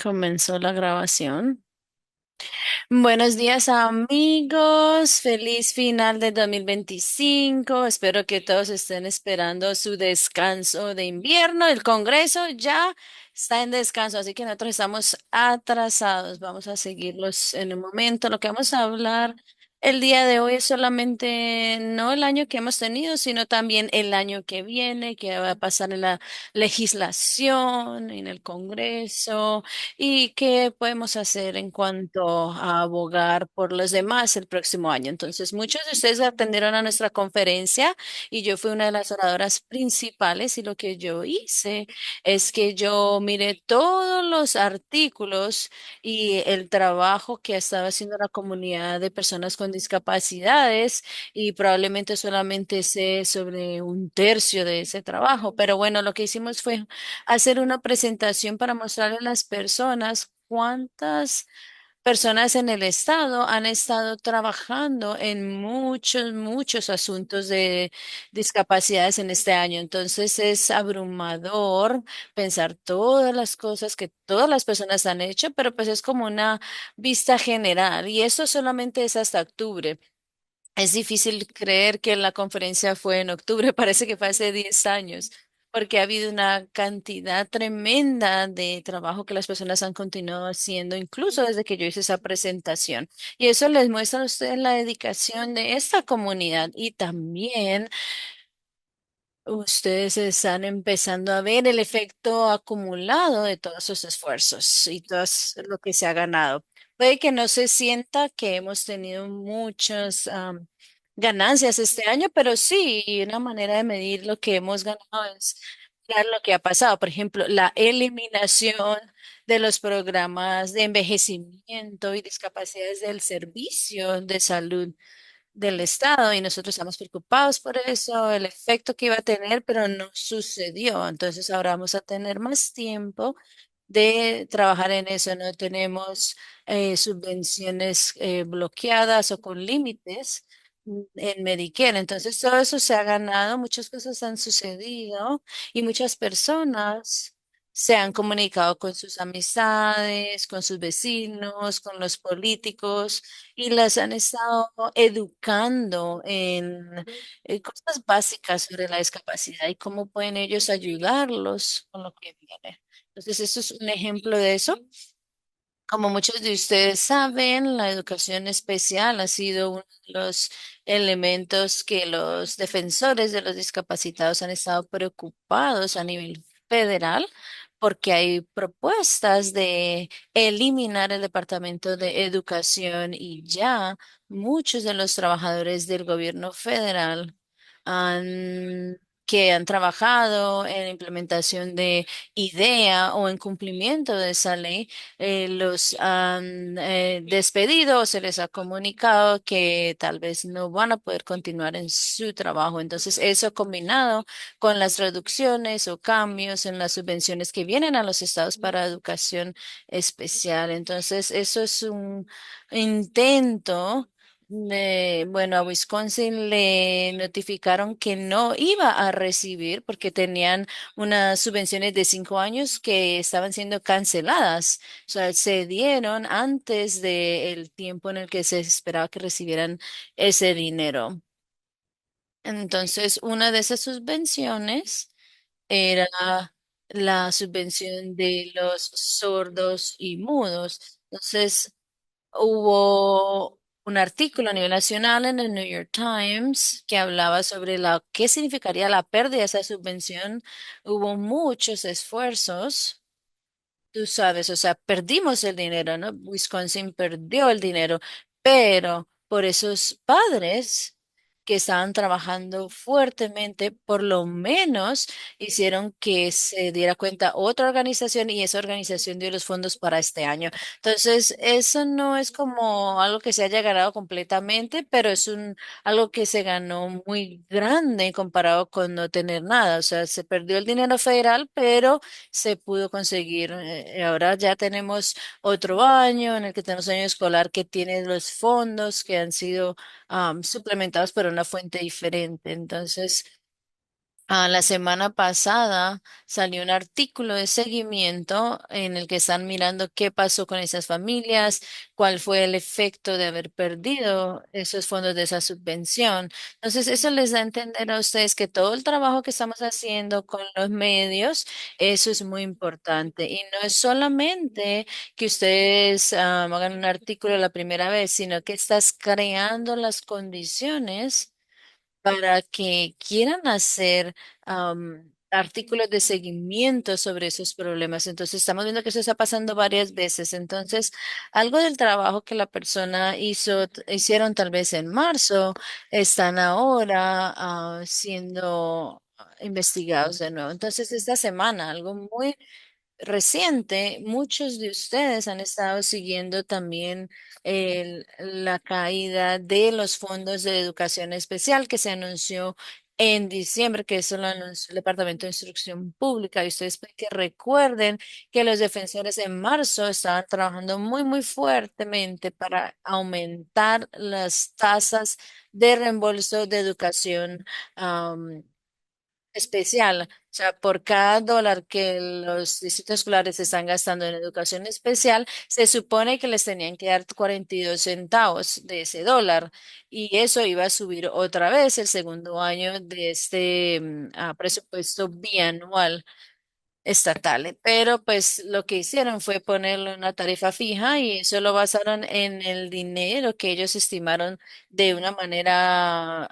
Comenzó la grabación. Buenos días amigos, feliz final de 2025. Espero que todos estén esperando su descanso de invierno. El Congreso ya está en descanso, así que nosotros estamos atrasados. Vamos a seguirlos en un momento. Lo que vamos a hablar el día de hoy es solamente no el año que hemos tenido, sino también el año que viene, que va a pasar en la legislación, en el Congreso. ¿Y qué podemos hacer en cuanto a abogar por los demás el próximo año? Entonces, muchos de ustedes atendieron a nuestra conferencia y yo fui una de las oradoras principales y lo que yo hice es que yo miré todos los artículos y el trabajo que estaba haciendo la comunidad de personas con discapacidades y probablemente solamente sé sobre un tercio de ese trabajo, pero bueno, lo que hicimos fue hacer una presentación para mostrarle a las personas cuántas personas en el estado han estado trabajando en muchos asuntos de discapacidades en este año. Entonces es abrumador pensar todas las cosas que todas las personas han hecho, pero pues es como una vista general y eso solamente es hasta octubre. Es difícil creer que la conferencia fue en octubre, parece que fue hace 10 años, porque ha habido una cantidad tremenda de trabajo que las personas han continuado haciendo, incluso desde que yo hice esa presentación. Y eso les muestra a ustedes la dedicación de esta comunidad y también ustedes están empezando a ver el efecto acumulado de todos sus esfuerzos y todo lo que se ha ganado. Puede que no se sienta que hemos tenido muchas ganancias este año, pero sí, una manera de medir lo que hemos ganado es mirar lo que ha pasado. Por ejemplo, la eliminación de los programas de envejecimiento y discapacidades del servicio de salud del Estado y nosotros estamos preocupados por eso, el efecto que iba a tener, pero no sucedió. Entonces ahora vamos a tener más tiempo de trabajar en eso. No tenemos subvenciones bloqueadas o con límites en Medicare. Entonces todo eso se ha ganado, muchas cosas han sucedido y muchas personas se han comunicado con sus amistades, con sus vecinos, con los políticos y las han estado educando en cosas básicas sobre la discapacidad y cómo pueden ellos ayudarlos con lo que viene. Entonces, esto es un ejemplo de eso. Como muchos de ustedes saben, la educación especial ha sido uno de los elementos que los defensores de los discapacitados han estado preocupados a nivel federal porque hay propuestas de eliminar el Departamento de Educación y ya muchos de los trabajadores del gobierno federal han que han trabajado en la implementación de IDEA o en cumplimiento de esa ley los han despedido o se les ha comunicado que tal vez no van a poder continuar en su trabajo. Entonces, eso combinado con las reducciones o cambios en las subvenciones que vienen a los estados para educación especial. Entonces, eso es un intento. Bueno, a Wisconsin le notificaron que no iba a recibir porque tenían unas subvenciones de 5 años que estaban siendo canceladas. O sea, se dieron antes del tiempo en el que se esperaba que recibieran ese dinero. Entonces, una de esas subvenciones era la subvención de los sordos y mudos. Entonces, hubo un artículo a nivel nacional en el New York Times que hablaba sobre qué significaría la pérdida de esa subvención. Hubo muchos esfuerzos. Tú sabes, o sea, perdimos el dinero, ¿no? Wisconsin perdió el dinero, pero por esos padres que estaban trabajando fuertemente, por lo menos hicieron que se diera cuenta otra organización y esa organización dio los fondos para este año. Entonces, eso no es como algo que se haya ganado completamente, pero es algo que se ganó muy grande comparado con no tener nada. O sea, se perdió el dinero federal, pero se pudo conseguir. Ahora ya tenemos otro año en el que tenemos año escolar que tiene los fondos que han sido suplementados por una fuente diferente. Entonces, La semana pasada salió un artículo de seguimiento en el que están mirando qué pasó con esas familias, cuál fue el efecto de haber perdido esos fondos de esa subvención. Entonces, eso les da a entender a ustedes que todo el trabajo que estamos haciendo con los medios, eso es muy importante. Y no es solamente que ustedes hagan un artículo la primera vez, sino que estás creando las condiciones para que quieran hacer artículos de seguimiento sobre esos problemas. Entonces, estamos viendo que eso está pasando varias veces. Entonces, algo del trabajo que la persona hicieron tal vez en marzo, están ahora siendo investigados de nuevo. Entonces, esta semana, algo muy reciente, muchos de ustedes han estado siguiendo también la caída de los fondos de educación especial que se anunció en diciembre, que eso lo anunció el Departamento de Instrucción Pública. Y ustedes pueden que recuerden que los defensores en marzo estaban trabajando muy fuertemente para aumentar las tasas de reembolso de educación especial. O sea, por cada dólar que los distritos escolares están gastando en educación especial, se supone que les tenían que dar 42 centavos de ese dólar. Y eso iba a subir otra vez el segundo año de este presupuesto bianual estatal. Pero pues lo que hicieron fue ponerle una tarifa fija y eso lo basaron en el dinero que ellos estimaron de una manera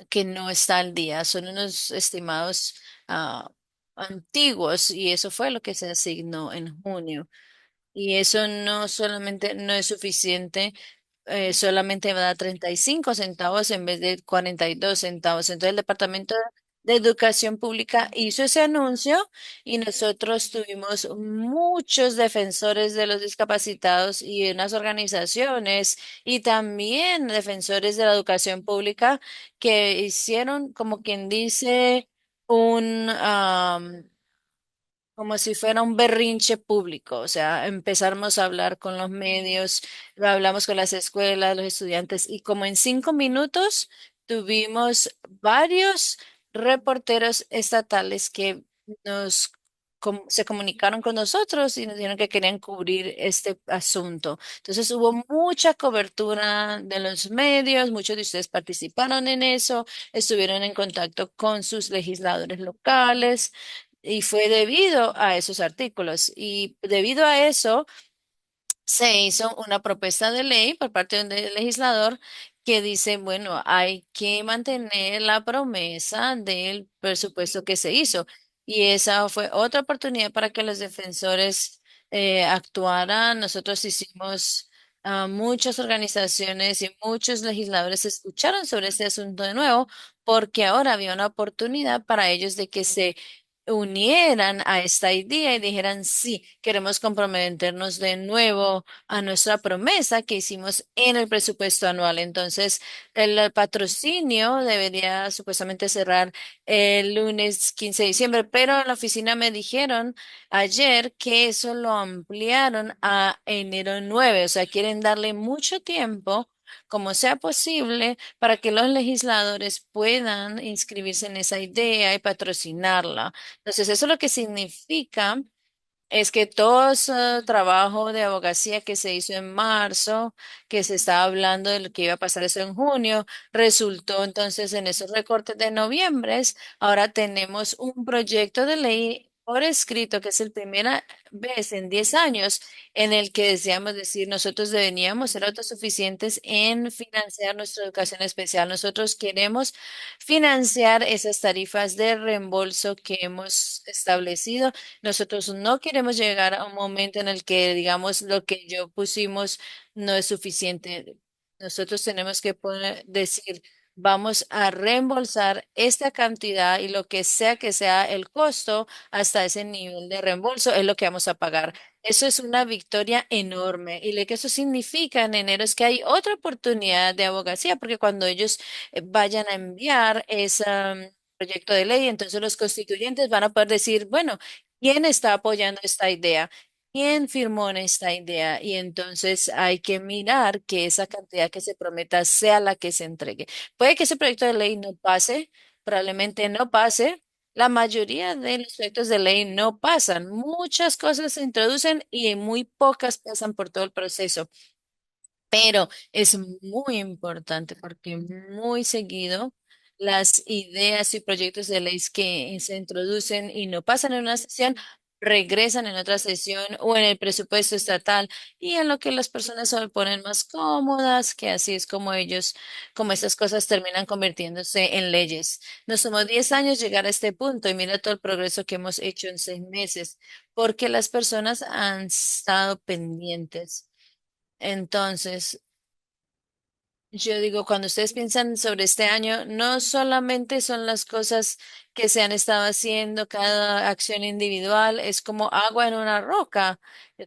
que no está al día. Son unos estimados ah, antiguos y eso fue lo que se asignó en junio. Y eso no solamente no es suficiente, solamente va a dar 35 centavos en vez de 42 centavos. Entonces el Departamento de Educación Pública hizo ese anuncio y nosotros tuvimos muchos defensores de los discapacitados y unas organizaciones y también defensores de la educación pública que hicieron, como quien dice, un como si fuera un berrinche público, o sea, empezamos a hablar con los medios, hablamos con las escuelas, los estudiantes, y como en 5 minutos tuvimos varios reporteros estatales que se comunicaron con nosotros y nos dijeron que querían cubrir este asunto. Entonces hubo mucha cobertura de los medios, muchos de ustedes participaron en eso, estuvieron en contacto con sus legisladores locales. Y fue debido a esos artículos. Y debido a eso, se hizo una propuesta de ley por parte del legislador que dice, bueno, hay que mantener la promesa del presupuesto que se hizo. Y esa fue otra oportunidad para que los defensores actuaran. Nosotros hicimos, muchas organizaciones y muchos legisladores escucharon sobre este asunto de nuevo, porque ahora había una oportunidad para ellos de que se unieran a esta idea y dijeran, sí, queremos comprometernos de nuevo a nuestra promesa que hicimos en el presupuesto anual. Entonces, el patrocinio debería supuestamente cerrar el lunes 15 de diciembre, pero en la oficina me dijeron ayer que eso lo ampliaron a enero 9, o sea, quieren darle mucho tiempo, como sea posible, para que los legisladores puedan inscribirse en esa idea y patrocinarla. Entonces, eso lo que significa es que todo ese trabajo de abogacía que se hizo en marzo, que se estaba hablando de lo que iba a pasar eso en junio, resultó entonces en esos recortes de noviembre. Ahora tenemos un proyecto de ley por escrito, que es la primera vez en 10 años en el que deseamos decir nosotros deberíamos ser autosuficientes en financiar nuestra educación especial. Nosotros queremos financiar esas tarifas de reembolso que hemos establecido. Nosotros no queremos llegar a un momento en el que, digamos, lo que yo pusimos no es suficiente. Nosotros tenemos decir, vamos a reembolsar esta cantidad y lo que sea el costo hasta ese nivel de reembolso es lo que vamos a pagar. Eso es una victoria enorme. Y lo que eso significa en enero es que hay otra oportunidad de abogacía, porque cuando ellos vayan a enviar ese proyecto de ley, entonces los constituyentes van a poder decir, bueno, ¿quién está apoyando esta idea? ¿Quién firmó en esta idea? Y entonces hay que mirar que esa cantidad que se prometa sea la que se entregue. Puede que ese proyecto de ley no pase, probablemente no pase. La mayoría de los proyectos de ley no pasan. Muchas cosas se introducen y muy pocas pasan por todo el proceso. Pero es muy importante porque muy seguido las ideas y proyectos de ley que se introducen y no pasan en una sesión, regresan en otra sesión o en el presupuesto estatal y en lo que las personas se ponen más cómodas, que así es como ellos, como estas cosas terminan convirtiéndose en leyes. Nos tomó 10 años llegar a este punto y mira todo el progreso que hemos hecho en 6 meses porque las personas han estado pendientes. Entonces, yo digo, cuando ustedes piensan sobre este año, no solamente son las cosas que se han estado haciendo, cada acción individual, es como agua en una roca.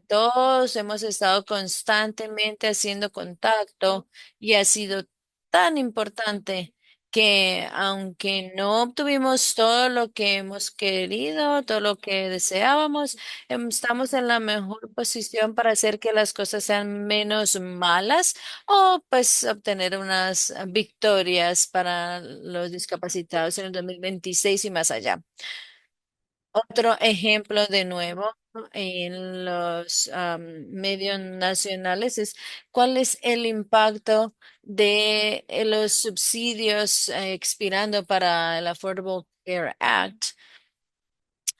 Todos hemos estado constantemente haciendo contacto y ha sido tan importante que aunque no obtuvimos todo lo que hemos querido, todo lo que deseábamos, estamos en la mejor posición para hacer que las cosas sean menos malas o pues obtener unas victorias para los discapacitados en el 2026 y más allá. Otro ejemplo de nuevo en los medios nacionales es cuál es el impacto de los subsidios expirando para el Affordable Care Act.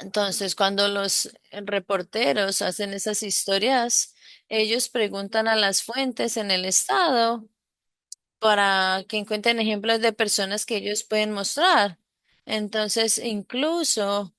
Entonces, cuando los reporteros hacen esas historias, ellos preguntan a las fuentes en el estado para que encuentren ejemplos de personas que ellos pueden mostrar. Entonces, incluso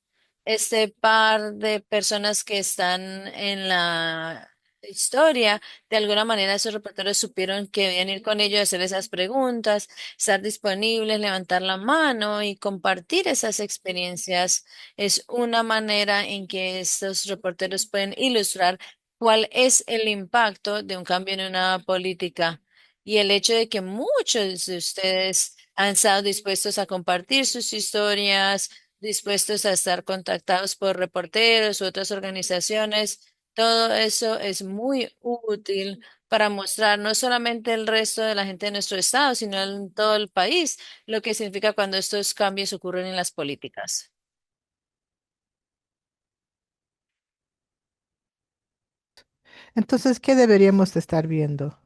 este par de personas que están en la historia, de alguna manera esos reporteros supieron que debían ir con ellos, hacer esas preguntas, estar disponibles, levantar la mano y compartir esas experiencias. Es una manera en que estos reporteros pueden ilustrar cuál es el impacto de un cambio en una política y el hecho de que muchos de ustedes han estado dispuestos a compartir sus historias, dispuestos a estar contactados por reporteros u otras organizaciones, todo eso es muy útil para mostrar no solamente el resto de la gente de nuestro estado, sino en todo el país, lo que significa cuando estos cambios ocurren en las políticas. Entonces, ¿qué deberíamos de estar viendo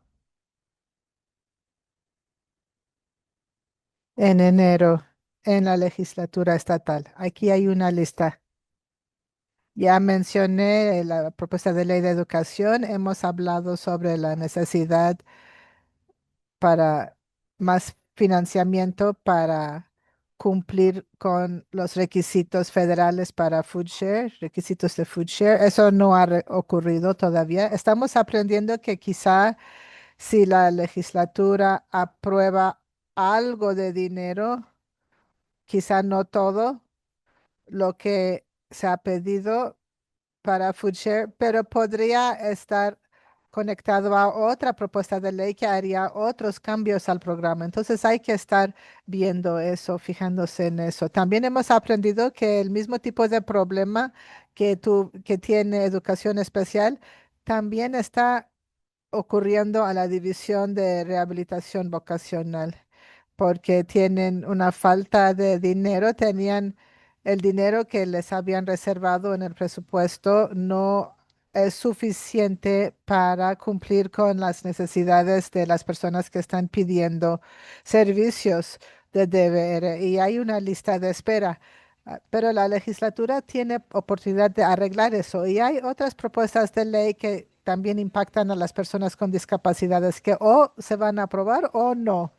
en enero en la legislatura estatal? Aquí hay una lista. Ya mencioné la propuesta de ley de educación. Hemos hablado sobre la necesidad para más financiamiento para cumplir con los requisitos federales para food share, requisitos de food share. Eso no ha ocurrido todavía. Estamos aprendiendo que quizá si la legislatura aprueba algo de dinero, quizá no todo lo que se ha pedido para FoodShare, pero podría estar conectado a otra propuesta de ley que haría otros cambios al programa. Entonces hay que estar viendo eso, fijándose en eso. También hemos aprendido que el mismo tipo de problema que tiene educación especial también está ocurriendo a la división de rehabilitación vocacional, porque tienen una falta de dinero, tenían el dinero que les habían reservado en el presupuesto, no es suficiente para cumplir con las necesidades de las personas que están pidiendo servicios de DVR y hay una lista de espera. Pero la legislatura tiene oportunidad de arreglar eso y hay otras propuestas de ley que también impactan a las personas con discapacidades que o se van a aprobar o no.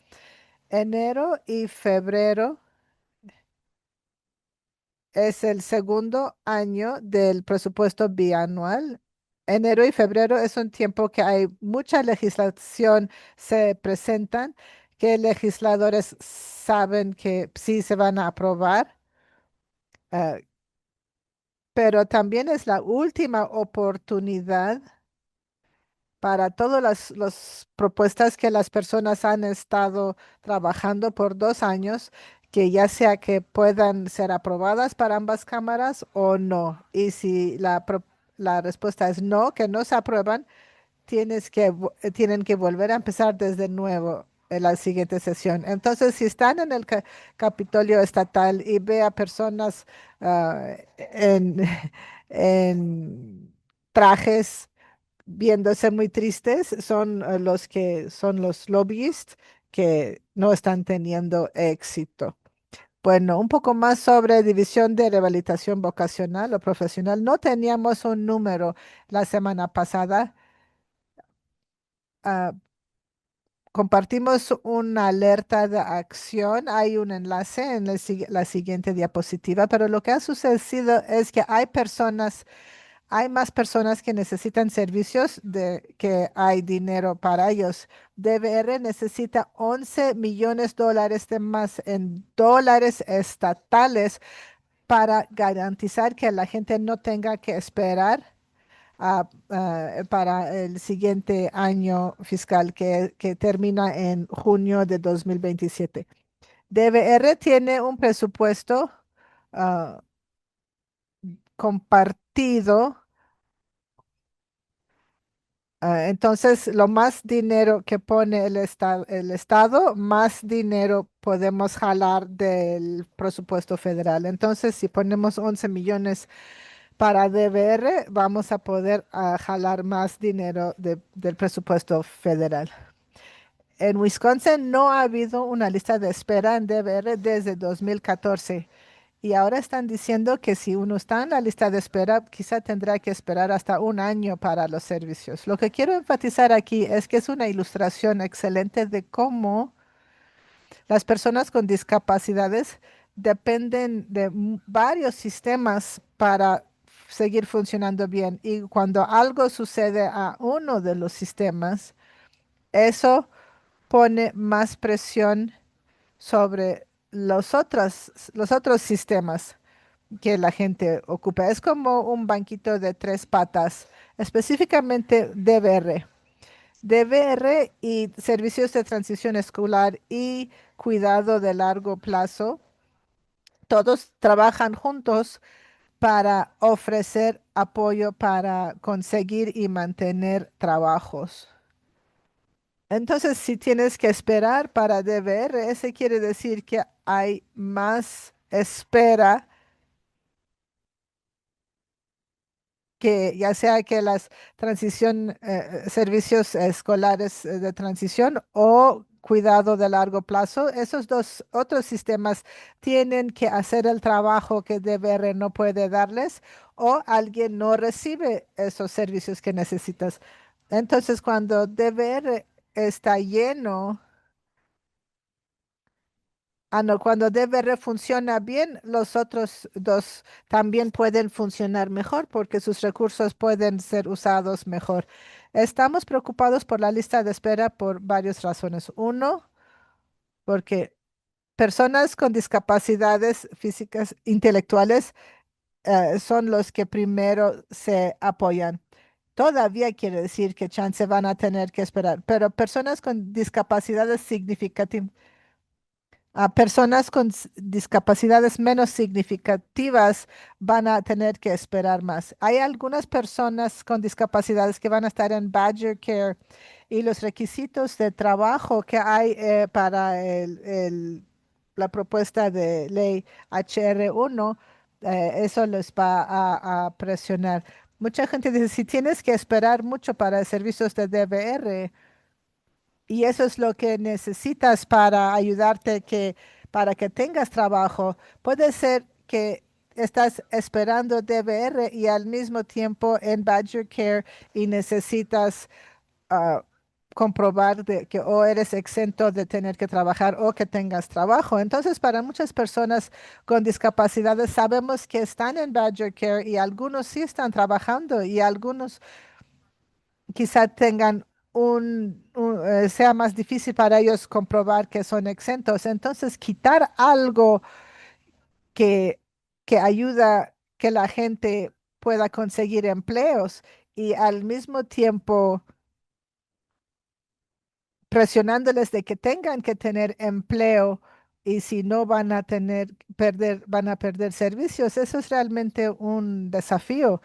Enero y febrero es el segundo año del presupuesto bianual. Enero y febrero es un tiempo que hay mucha legislación se presentan, que legisladores saben que sí se van a aprobar. eh, pero también es la última oportunidad para todas las propuestas que las personas han estado trabajando por 2 años, que ya sea que puedan ser aprobadas para ambas cámaras o no. Y si la respuesta es no, que no se aprueban, tienen que volver a empezar desde nuevo. en la siguiente sesión. Entonces, si están en el Capitolio Estatal y ve a personas en, en trajes viéndose muy tristes, son los que son los lobbyistas que no están teniendo éxito. Bueno, un poco más sobre división de rehabilitación vocacional o profesional. No teníamos un número la semana pasada. ah, Compartimos una alerta de acción. Hay un enlace en la siguiente diapositiva, pero lo que ha sucedido es que hay más personas que necesitan servicios de que hay dinero para ellos. DVR necesita 11 millones de dólares de más en dólares estatales para garantizar que la gente no tenga que esperar para el siguiente año fiscal que termina en junio de 2027. DVR tiene un presupuesto ah, compartido. Entonces, lo más dinero que pone el Estado, más dinero podemos jalar del presupuesto federal. Entonces, si ponemos 11 millones para DVR, vamos a poder jalar más dinero del presupuesto federal. En Wisconsin no ha habido una lista de espera en DVR desde 2014 y ahora están diciendo que si uno está en la lista de espera, quizá tendrá que esperar hasta un año para los servicios. Lo que quiero enfatizar aquí es que es una ilustración excelente de cómo las personas con discapacidades dependen de varios sistemas para seguir funcionando bien. Y cuando algo sucede a uno de los sistemas, eso pone más presión sobre los otros sistemas que la gente ocupa. Es como un banquito de tres patas, específicamente DVR. DVR y servicios de transición escolar y cuidado de largo plazo, todos trabajan juntos para ofrecer apoyo para conseguir y mantener trabajos. Entonces, si tienes que esperar para DVR, eso quiere decir que hay más espera que ya sea que las servicios escolares de transición o cuidado de largo plazo, esos dos otros sistemas tienen que hacer el trabajo que DVR no puede darles o alguien no recibe esos servicios que necesitas. Entonces, cuando DVR está lleno, no, cuando DVR funciona bien, los otros dos también pueden funcionar mejor porque sus recursos pueden ser usados mejor. Estamos preocupados por la lista de espera por varias razones. Uno, porque personas con discapacidades físicas, intelectuales, son los que primero se apoyan. Todavía quiere decir que chance van a tener que esperar, pero personas con discapacidades significativas, a personas con discapacidades menos significativas van a tener que esperar más. Hay algunas personas con discapacidades que van a estar en Badger Care y los requisitos de trabajo que hay para la propuesta de ley HR1, eso les va a presionar. Mucha gente dice, si tienes que esperar mucho para servicios de DVR, y eso es lo que necesitas para ayudarte para que tengas trabajo. Puede ser que estás esperando DVR y al mismo tiempo en Badger Care y necesitas ah, comprobar que o eres exento de tener que trabajar o que tengas trabajo. Entonces, para muchas personas con discapacidades sabemos que están en Badger Care y algunos sí están trabajando y algunos quizá tengan sea más difícil para ellos comprobar que son exentos. Entonces, quitar algo que, que ayuda que la gente pueda conseguir empleos y al mismo tiempo presionándoles de que tengan que tener empleo y si no van a perder servicios, eso es realmente un desafío.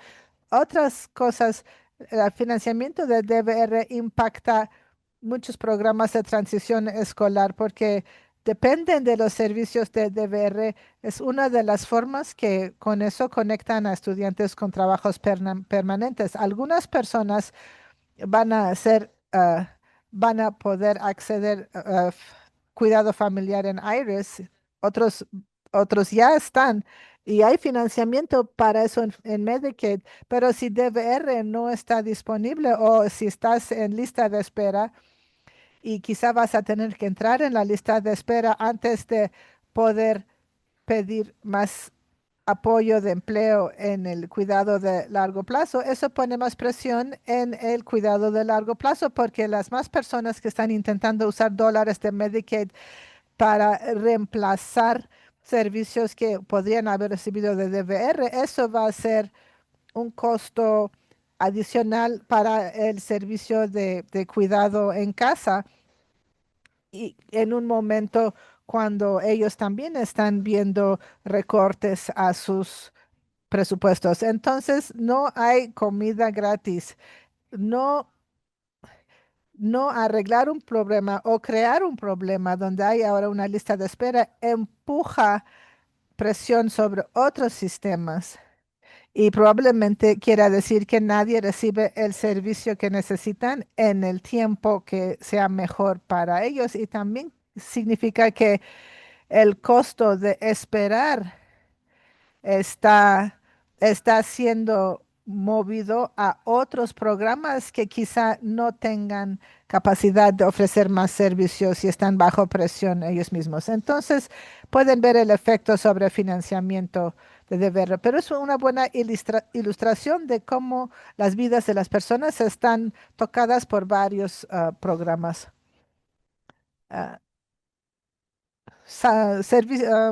Otras cosas, el financiamiento de DVR impacta muchos programas de transición escolar porque dependen de los servicios de DVR. Es una de las formas que con eso conectan a estudiantes con trabajos permanentes. Algunas personas van a hacer, van a poder acceder a cuidado familiar en IRIS, otros, otros ya están y hay financiamiento para eso en Medicaid, pero si DVR no está disponible o si estás en lista de espera y quizá vas a tener que entrar en la lista de espera antes de poder pedir más apoyo de empleo en el cuidado de largo plazo, eso pone más presión en el cuidado de largo plazo porque las más personas que están intentando usar dólares de Medicaid para reemplazar servicios que podrían haber recibido de DVR, eso va a ser un costo adicional para el servicio de cuidado en casa y en un momento cuando ellos también están viendo recortes a sus presupuestos. Entonces, no hay comida gratis. No, no arreglar un problema o crear un problema donde hay ahora una lista de espera empuja presión sobre otros sistemas y probablemente quiera decir que nadie recibe el servicio que necesitan en el tiempo que sea mejor para ellos y también significa que el costo de esperar está, está siendo movido a otros programas que quizá no tengan capacidad de ofrecer más servicios y están bajo presión ellos mismos. Entonces, pueden ver el efecto sobre financiamiento de deber, pero es una buena ilustración de cómo las vidas de las personas están tocadas por varios programas. Ah,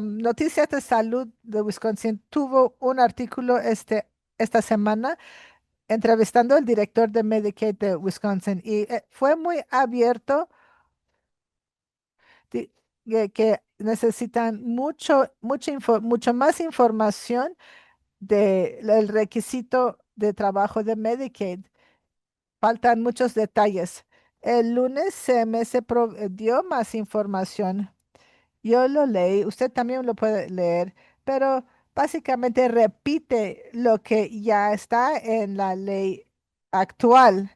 Noticias de Salud de Wisconsin tuvo un artículo esta semana entrevistando al director de Medicaid de Wisconsin y fue muy abierto di- que necesitan mucho más información del requisito de trabajo de Medicaid. Faltan muchos detalles. El lunes se dio más información. Yo lo leí, usted también lo puede leer, pero básicamente repite lo que ya está en la ley actual,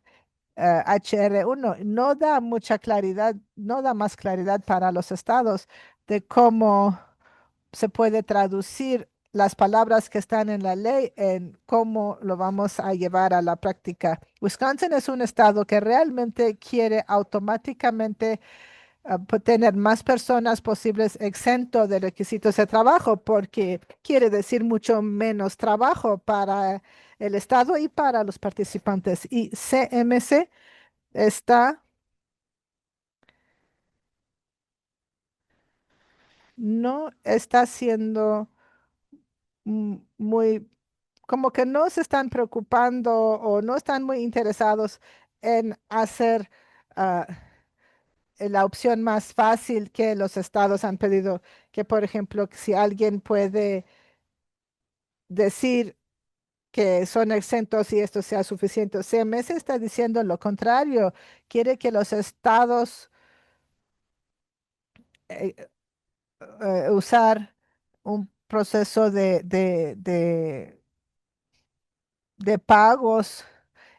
HR1. No da mucha claridad, no da más claridad para los estados de cómo se puede traducir las palabras que están en la ley en cómo lo vamos a llevar a la práctica. Wisconsin es un estado que realmente quiere automáticamente tener más personas posibles exento de requisitos de trabajo, porque quiere decir mucho menos trabajo para el Estado y para los participantes. Y CMC está, no está siendo muy, como que no se están preocupando o no están muy interesados en hacer ah, la opción más fácil que los estados han pedido, que por ejemplo, si alguien puede decir que son exentos y esto sea suficiente. CMS está diciendo lo contrario, quiere que los estados eh, usar un proceso de pagos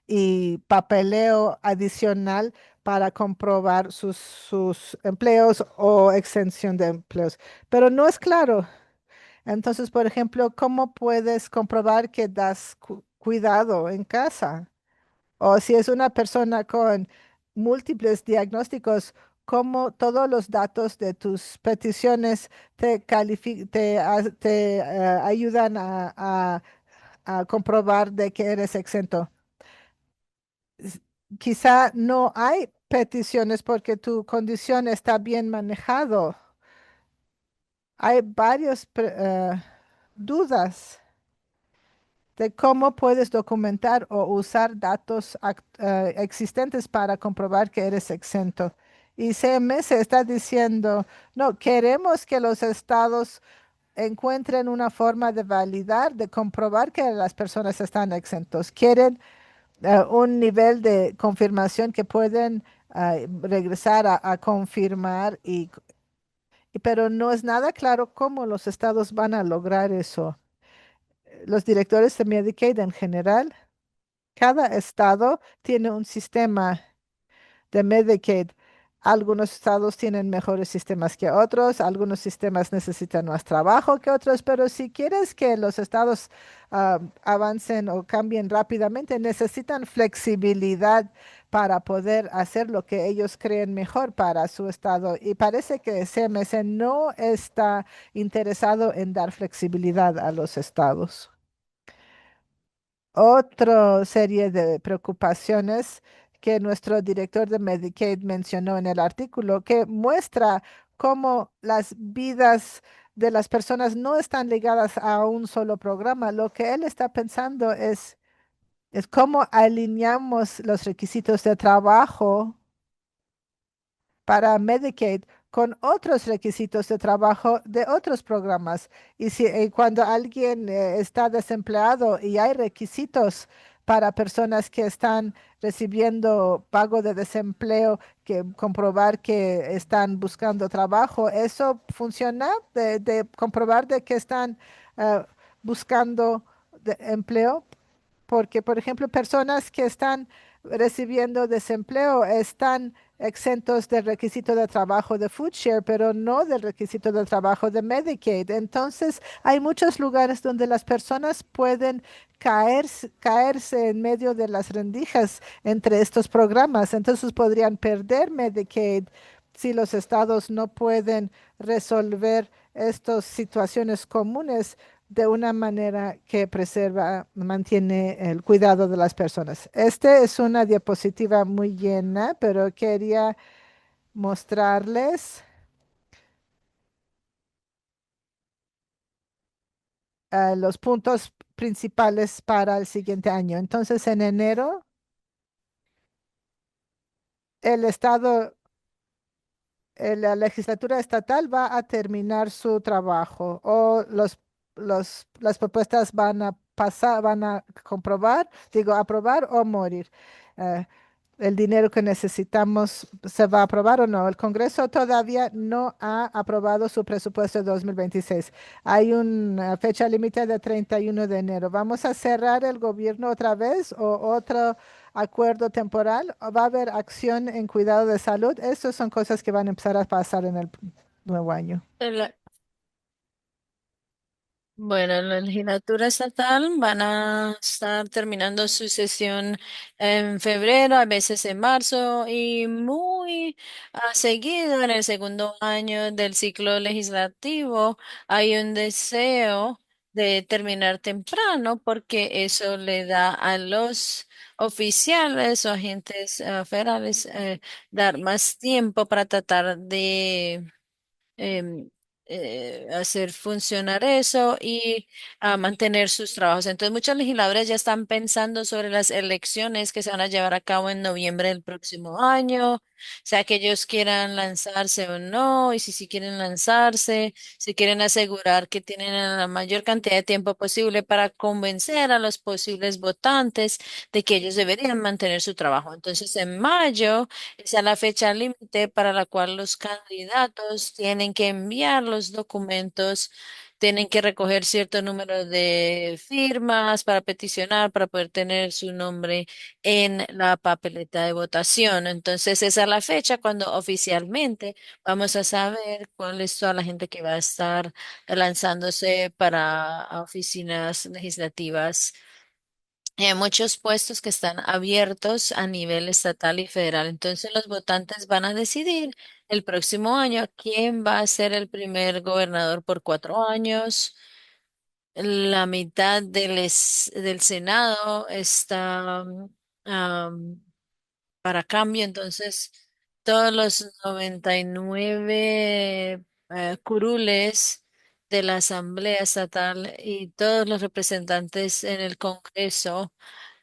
y papeleo adicional para comprobar sus empleos o exención de empleos. Pero no es claro. Entonces, por ejemplo, ¿cómo puedes comprobar que das cuidado en casa? O si es una persona con múltiples diagnósticos, cómo todos los datos de tus peticiones te ayudan a comprobar de que eres exento. S- Quizá no hay peticiones porque tu condición está bien manejado. Hay varias dudas de cómo puedes documentar o usar datos existentes para comprobar que eres exento. Y CMS está diciendo, no, queremos que los estados encuentren una forma de validar, de comprobar que las personas están exentos. Quieren un nivel de confirmación que pueden regresar a confirmar pero no es nada claro cómo los estados van a lograr eso. Los directores de Medicaid en general, cada estado tiene un sistema de Medicaid. Algunos estados tienen mejores sistemas que otros, algunos sistemas necesitan más trabajo que otros, pero si quieres que los estados avancen o cambien rápidamente, necesitan flexibilidad para poder hacer lo que ellos creen mejor para su estado. Y parece que CMS no está interesado en dar flexibilidad a los estados. Otra serie de preocupaciones que nuestro director de Medicaid mencionó en el artículo, que muestra cómo las vidas de las personas no están ligadas a un solo programa. Lo que él está pensando es cómo alineamos los requisitos de trabajo para Medicaid con otros requisitos de trabajo de otros programas. Y si cuando alguien está desempleado y hay requisitos para personas que están recibiendo pago de desempleo, que comprobar que están buscando trabajo, eso funciona de comprobar de que están eh, buscando empleo. Porque, por ejemplo, personas que están recibiendo desempleo están exentos del requisito de trabajo de Food Share, pero no del requisito de trabajo de Medicaid. Entonces, hay muchos lugares donde las personas pueden caerse en medio de las rendijas entre estos programas. Entonces, podrían perder Medicaid si los estados no pueden resolver estas situaciones comunes de una manera que preserva, mantiene el cuidado de las personas. Este es una diapositiva muy llena, pero quería mostrarles los puntos principales para el siguiente año. Entonces, en enero, el estado la legislatura estatal va a terminar su trabajo o las propuestas van a pasar, van a comprobar, digo, aprobar o morir. Eh, el dinero que necesitamos se va a aprobar o no. El Congreso todavía no ha aprobado su presupuesto de 2026. Hay una fecha límite de 31 de enero. ¿Vamos a cerrar el gobierno otra vez o otro acuerdo temporal? ¿O va a haber acción en cuidado de salud? Esas son cosas que van a empezar a pasar en el nuevo año. Bueno, la legislatura estatal van a estar terminando su sesión en febrero, a veces en marzo, y muy seguido en el segundo año del ciclo legislativo hay un deseo de terminar temprano porque eso le da a los oficiales o agentes federales dar más tiempo para tratar de em, hacer funcionar eso y mantener sus trabajos. Entonces, muchos legisladores ya están pensando sobre las elecciones que se van a llevar a cabo en noviembre del próximo año, sea que ellos quieran lanzarse o no, y si sí quieren lanzarse, si quieren asegurar que tienen la mayor cantidad de tiempo posible para convencer a los posibles votantes de que ellos deberían mantener su trabajo. Entonces, en mayo esa es la fecha límite para la cual los candidatos tienen que enviar los documentos, tienen que recoger cierto número de firmas para peticionar, para poder tener su nombre en la papeleta de votación. Entonces, esa es la fecha cuando oficialmente vamos a saber cuál es toda la gente que va a estar lanzándose para oficinas legislativas, hay muchos puestos que están abiertos a nivel estatal y federal. Entonces los votantes van a decidir el próximo año quién va a ser el primer gobernador por 4 años. La mitad del Senado está para cambio. Entonces todos los 99 curules de la Asamblea Estatal y todos los representantes en el Congreso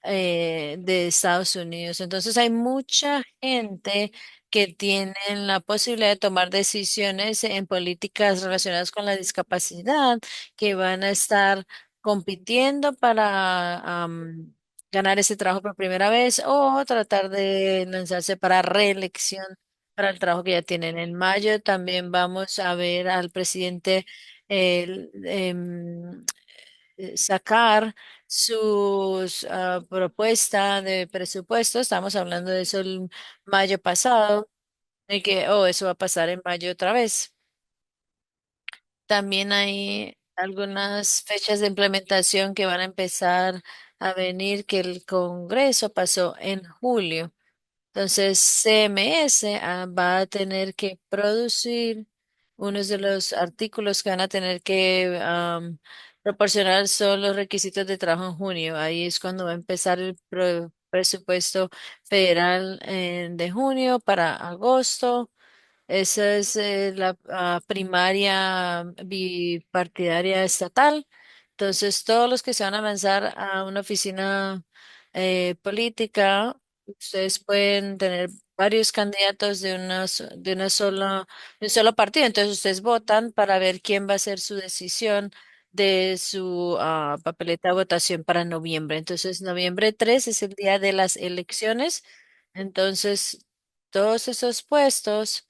de Estados Unidos. Entonces hay mucha gente que tiene la posibilidad de tomar decisiones en políticas relacionadas con la discapacidad que van a estar compitiendo para ganar ese trabajo por primera vez o tratar de lanzarse para reelección para el trabajo que ya tienen. En mayo también vamos a ver al presidente el, sacar sus propuestas de presupuesto. Estamos hablando de eso el mayo pasado, de que, oh, eso va a pasar en mayo otra vez. También hay algunas fechas de implementación que van a empezar a venir, que el Congreso pasó en julio. Entonces, CMS va a tener que producir unos de los artículos que van a tener que proporcionar son los requisitos de trabajo en junio. Ahí es cuando va a empezar el presupuesto federal de junio para agosto. Esa es la primaria bipartidaria estatal. Entonces, todos los que se van a lanzar a una oficina política, ustedes pueden tener varios candidatos de de una sola, de un solo partido. Entonces, ustedes votan para ver quién va a ser su decisión de su papeleta de votación para noviembre. Entonces, noviembre 3 es el día de las elecciones. Entonces, todos esos puestos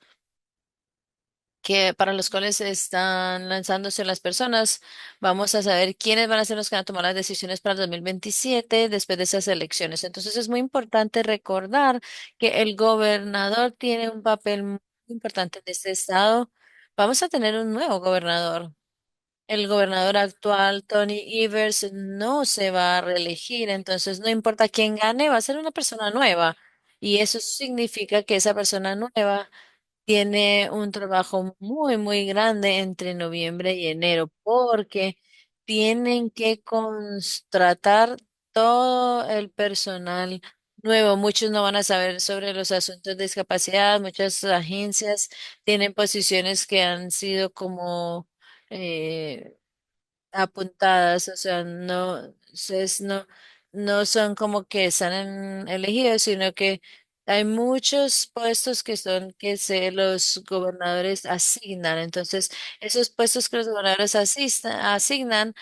que para los cuales están lanzándose las personas, vamos a saber quiénes van a ser los que van a tomar las decisiones para el 2027 después de esas elecciones. Entonces es muy importante recordar que el gobernador tiene un papel muy importante en este estado. Vamos a tener un nuevo gobernador. El gobernador actual, Tony Evers, no se va a reelegir, entonces no importa quién gane, va a ser una persona nueva. Y eso significa que esa persona nueva tiene un trabajo muy grande entre noviembre y enero porque tienen que contratar todo el personal nuevo. Muchos no van a saber sobre los asuntos de discapacidad. Muchas agencias tienen posiciones que han sido como eh, apuntadas, o sea, no son como que están elegidos, sino que hay muchos puestos que son que los gobernadores asignan. Entonces, esos puestos que los gobernadores asignan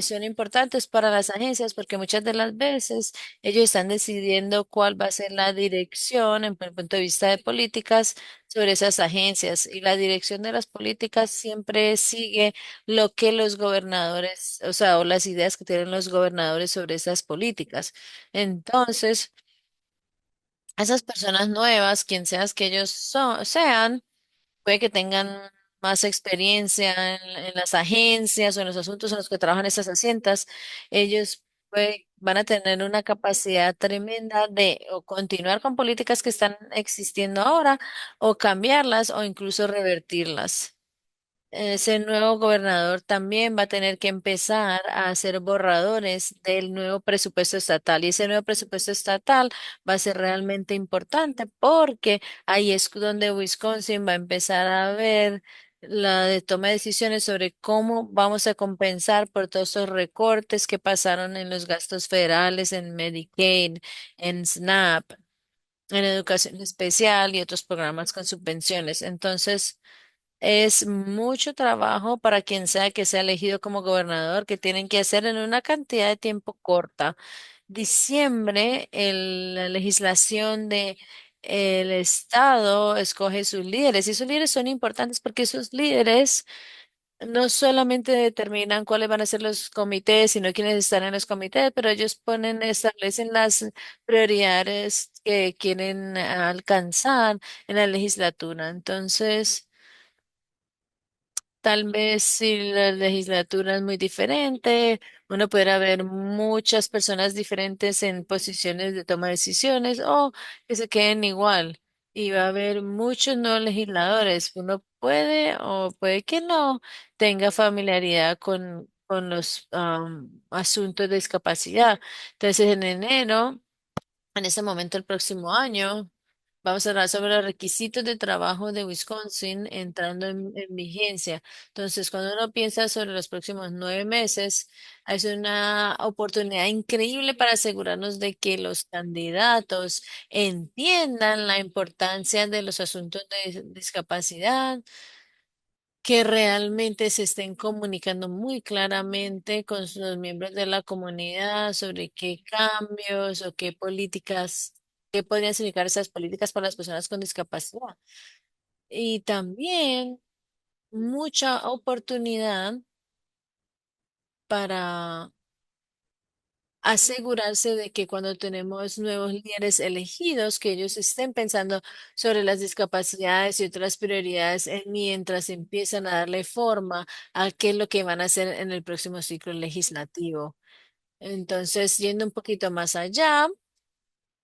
son importantes para las agencias porque muchas de las veces ellos están decidiendo cuál va a ser la dirección en el punto de vista de políticas sobre esas agencias. Y la dirección de las políticas siempre sigue lo que los gobernadores, o sea, o las ideas que tienen los gobernadores sobre esas políticas. Entonces, esas personas nuevas, quien seas que ellos sean, puede que tengan más experiencia en las agencias o en los asuntos en los que trabajan esas haciendas, ellos van a tener una capacidad tremenda de o continuar con políticas que están existiendo ahora o cambiarlas o incluso revertirlas. Ese nuevo gobernador también va a tener que empezar a hacer borradores del nuevo presupuesto estatal y ese nuevo presupuesto estatal va a ser realmente importante porque ahí es donde Wisconsin va a empezar a ver la de toma de decisiones sobre cómo vamos a compensar por todos esos recortes que pasaron en los gastos federales, en Medicaid, en SNAP, en educación especial y otros programas con subvenciones. Entonces, es mucho trabajo para quien sea que sea elegido como gobernador, que tienen que hacer en una cantidad de tiempo corta. Diciembre, la legislación de el estado escoge sus líderes y esos líderes son importantes porque esos líderes no solamente determinan cuáles van a ser los comités, sino quiénes están en los comités, pero ellos establecen las prioridades que quieren alcanzar en la legislatura. Entonces, tal vez si la legislatura es muy diferente, uno podrá ver muchas personas diferentes en posiciones de toma de decisiones o que se queden igual. Y va a haber muchos nuevos legisladores. Uno puede o puede que no tenga familiaridad con los asuntos de discapacidad. Entonces, en enero, en este momento, el próximo año. Vamos a hablar sobre los requisitos de trabajo de Wisconsin entrando en vigencia. Entonces, cuando uno piensa sobre los próximos 9 meses, es una oportunidad increíble para asegurarnos de que los candidatos entiendan la importancia de los asuntos de discapacidad, que realmente se estén comunicando muy claramente con los miembros de la comunidad sobre qué cambios o qué políticas, qué podrían significar esas políticas para las personas con discapacidad. Y también mucha oportunidad para asegurarse de que cuando tenemos nuevos líderes elegidos, que ellos estén pensando sobre las discapacidades y otras prioridades mientras empiezan a darle forma a qué es lo que van a hacer en el próximo ciclo legislativo. Entonces, yendo un poquito más allá.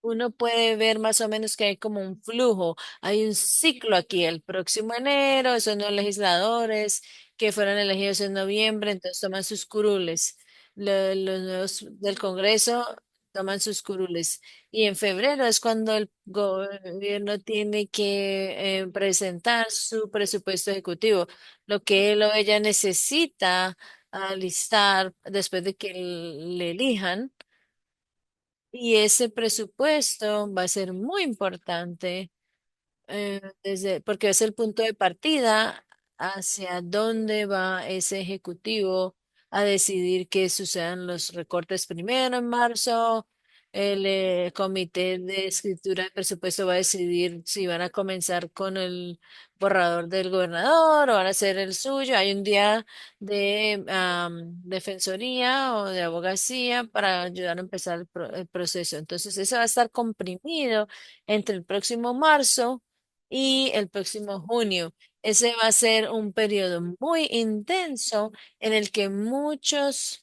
Uno puede ver más o menos que hay como un flujo, hay un ciclo aquí. El próximo enero, esos nuevos legisladores que fueron elegidos en noviembre, entonces toman sus curules. Los nuevos del Congreso toman sus curules. Y en febrero es cuando el gobierno tiene que presentar su presupuesto ejecutivo, lo que él o ella necesita alistar después de que le elijan. Y ese presupuesto va a ser muy importante porque es el punto de partida hacia dónde va ese ejecutivo a decidir que sucedan los recortes primero en marzo. El comité de escritura de presupuesto va a decidir si van a comenzar con el borrador del gobernador o van a hacer el suyo. Hay un día de defensoría o de abogacía para ayudar a empezar el proceso. Entonces, eso va a estar comprimido entre el próximo marzo y el próximo junio. Ese va a ser un periodo muy intenso en el que muchos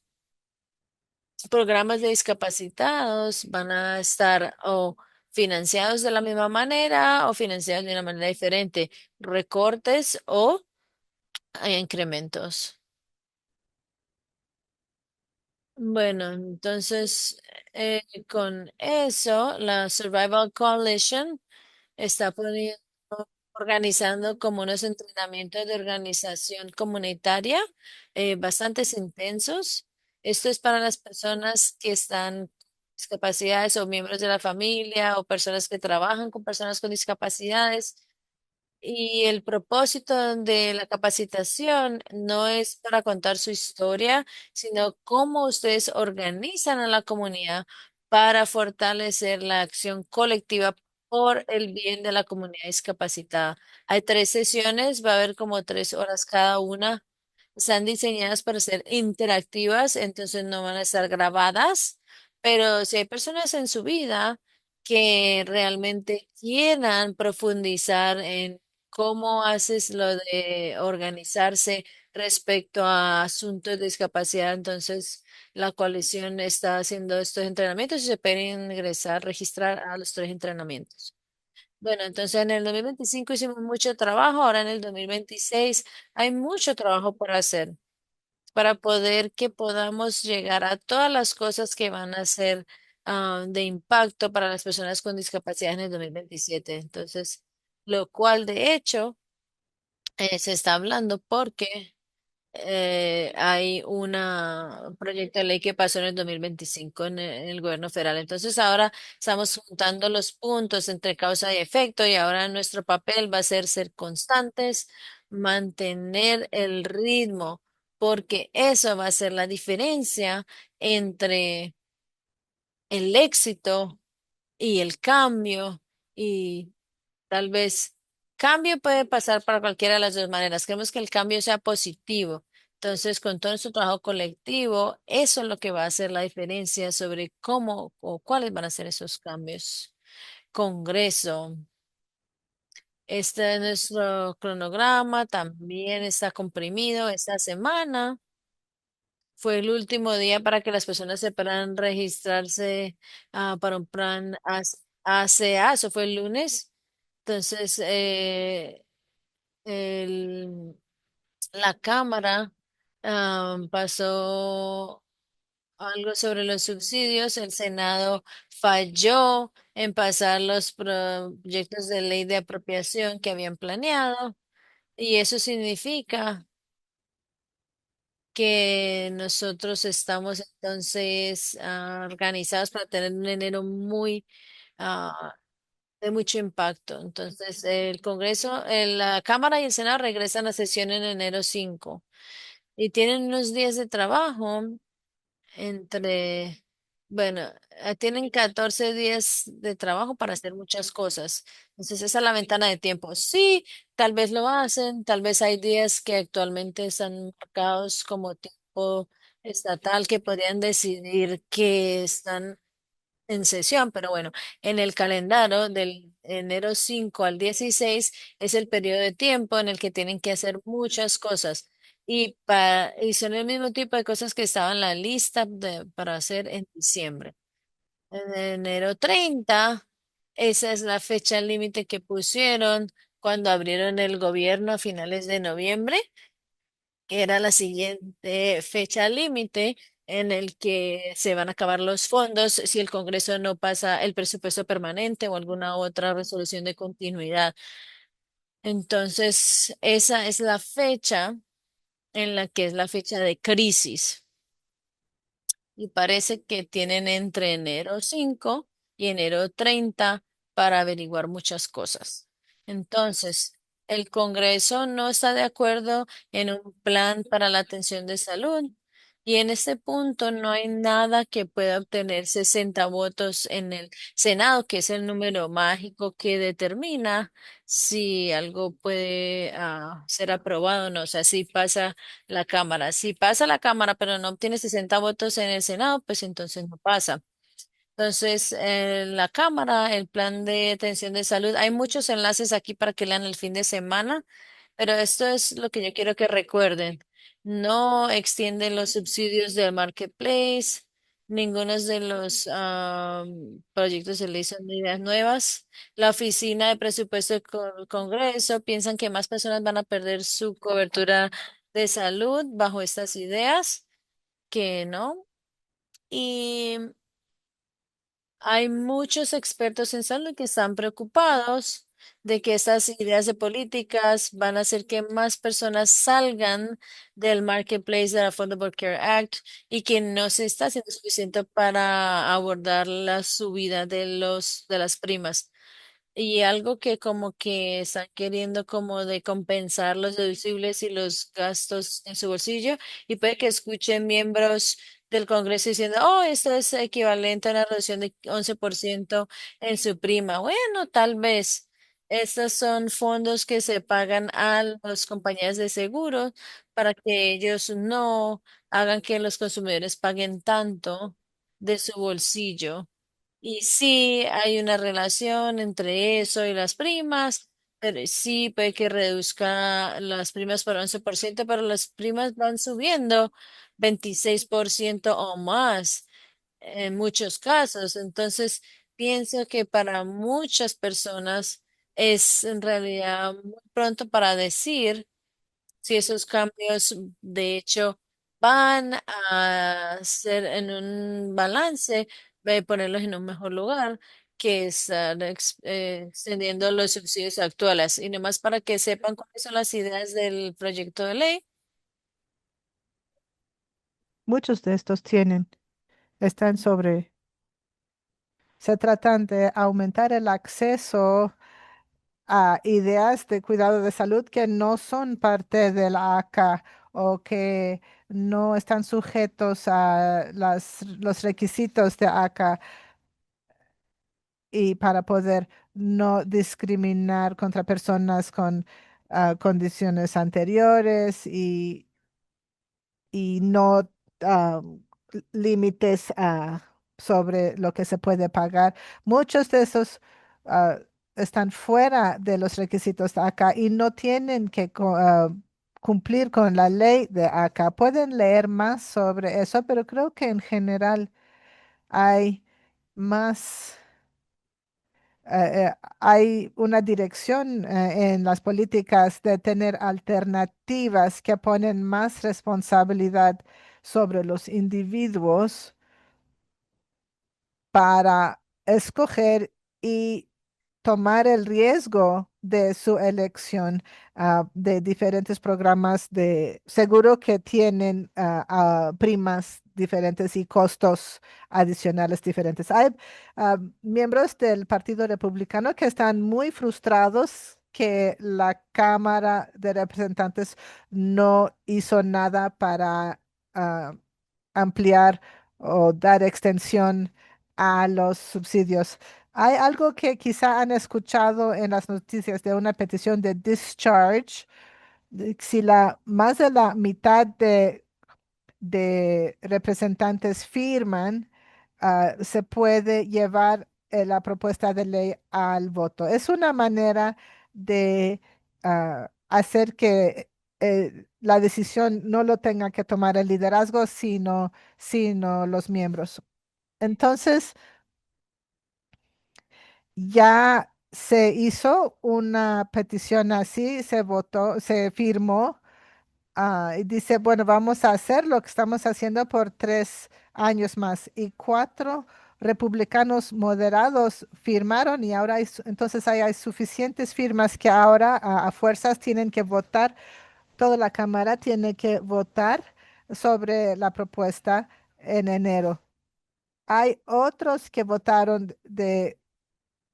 programas de discapacitados van a estar o financiados de la misma manera o financiados de una manera diferente, recortes o incrementos. Bueno, entonces con eso, la Survival Coalition está organizando como unos entrenamientos de organización comunitaria bastante intensos. Esto es para las personas que están con discapacidades o miembros de la familia o personas que trabajan con personas con discapacidades. Y el propósito de la capacitación no es para contar su historia, sino cómo ustedes organizan a la comunidad para fortalecer la acción colectiva por el bien de la comunidad discapacitada. Hay 3 sesiones, va a haber como 3 horas cada una. Están diseñadas para ser interactivas, entonces no van a estar grabadas, pero si hay personas en su vida que realmente quieran profundizar en cómo haces lo de organizarse respecto a asuntos de discapacidad. Entonces, la coalición está haciendo estos entrenamientos y se pueden ingresar, registrar a los 3 entrenamientos. Bueno, entonces en el 2025 hicimos mucho trabajo, ahora en el 2026 hay mucho trabajo por hacer para poder que podamos llegar a todas las cosas que van a ser de impacto para las personas con discapacidad en el 2027. Entonces, lo cual de hecho se está hablando porque hay un proyecto de ley que pasó en el 2025 en el gobierno federal. Entonces ahora estamos juntando los puntos entre causa y efecto y ahora nuestro papel va a ser constantes, mantener el ritmo, porque eso va a ser la diferencia entre el éxito y el cambio. Y tal vez cambio puede pasar para cualquiera de las dos maneras. Queremos que el cambio sea positivo. Entonces, con todo nuestro trabajo colectivo, eso es lo que va a hacer la diferencia sobre cómo o cuáles van a ser esos cambios. Congreso. Este es nuestro cronograma, también está comprimido. Esta semana fue el último día para que las personas se puedan registrarse para un plan ACA. Eso fue el lunes. Entonces, el- la Cámara pasó algo sobre los subsidios. El Senado falló en pasar los proyectos de ley de apropiación que habían planeado. Y eso significa que nosotros estamos entonces organizados para tener un enero muy de mucho impacto. Entonces, el Congreso, la Cámara y el Senado regresan a sesión en enero 5 y tienen unos días de trabajo entre, bueno, tienen 14 días de trabajo para hacer muchas cosas. Entonces, esa es la ventana de tiempo. Sí, tal vez lo hacen, tal vez hay días que actualmente están marcados como tiempo estatal que podrían decidir que están en sesión, pero bueno, en el calendario del enero 5 al 16 es el periodo de tiempo en el que tienen que hacer muchas cosas y son el mismo tipo de cosas que estaban en la lista para hacer en diciembre. En enero 30, esa es la fecha límite que pusieron cuando abrieron el gobierno a finales de noviembre, que era la siguiente fecha límite en el que se van a acabar los fondos si el Congreso no pasa el presupuesto permanente o alguna otra resolución de continuidad. Entonces, esa es la fecha en la que es la fecha de crisis. Y parece que tienen entre enero 5 y enero 30 para averiguar muchas cosas. Entonces, el Congreso no está de acuerdo en un plan para la atención de salud y en este punto no hay nada que pueda obtener 60 votos en el Senado, que es el número mágico que determina si algo puede ser aprobado o no. O sea, si pasa la Cámara. Si pasa la Cámara, pero no obtiene 60 votos en el Senado, pues entonces no pasa. Entonces, en la Cámara, el plan de atención de salud, hay muchos enlaces aquí para que lean el fin de semana, pero esto es lo que yo quiero que recuerden. No extienden los subsidios del Marketplace, ninguno de los proyectos de ley son de ideas nuevas. La Oficina de Presupuesto del Congreso piensan que más personas van a perder su cobertura de salud bajo estas ideas que no. Y hay muchos expertos en salud que están preocupados de que estas ideas de políticas van a hacer que más personas salgan del Marketplace del Affordable Care Act y que no se está haciendo suficiente para abordar la subida de las primas. Y algo que como que están queriendo como de compensar los deducibles y los gastos en su bolsillo y puede que escuchen miembros del Congreso diciendo, oh, esto es equivalente a una reducción de 11% en su prima. Bueno, tal vez. Estos son fondos que se pagan a las compañías de seguro para que ellos no hagan que los consumidores paguen tanto de su bolsillo. Y sí, hay una relación entre eso y las primas, pero sí puede que reduzca las primas por 11%, pero las primas van subiendo 26% o más en muchos casos. Entonces, pienso que para muchas personas es en realidad muy pronto para decir si esos cambios de hecho van a ser en un balance, ponerlos en un mejor lugar que estar extendiendo los subsidios actuales. Y nomás para que sepan cuáles son las ideas del proyecto de ley. Muchos de estos están se tratan de aumentar el acceso a ideas de cuidado de salud que no son parte de la ACA o que no están sujetos a los requisitos de ACA y para poder no discriminar contra personas con condiciones anteriores y no ah, límites sobre lo que se puede pagar. Muchos de esos ah, están fuera de los requisitos de acá y no tienen que cumplir con la ley de acá. Pueden leer más sobre eso, pero creo que en general hay más. Hay una dirección en las políticas de tener alternativas que ponen más responsabilidad sobre los individuos para escoger y tomar el riesgo de su elección, de diferentes programas de seguro que tienen primas diferentes y costos adicionales diferentes. Hay miembros del Partido Republicano que están muy frustrados que la Cámara de Representantes no hizo nada para ah, ampliar o dar extensión a los subsidios. Hay algo que quizá han escuchado en las noticias de una petición de discharge. Si más de la mitad de representantes firman, se puede llevar la propuesta de ley al voto. Es una manera de hacer que la decisión no lo tenga que tomar el liderazgo, sino los miembros. Entonces, ya se hizo una petición así, se votó, se firmó. Y dice, bueno, vamos a hacer lo que estamos haciendo por 3 años más. Y 4 republicanos moderados firmaron y ahora entonces hay suficientes firmas que ahora a fuerzas tienen que votar, toda la Cámara tiene que votar sobre la propuesta en enero. Hay otros que votaron de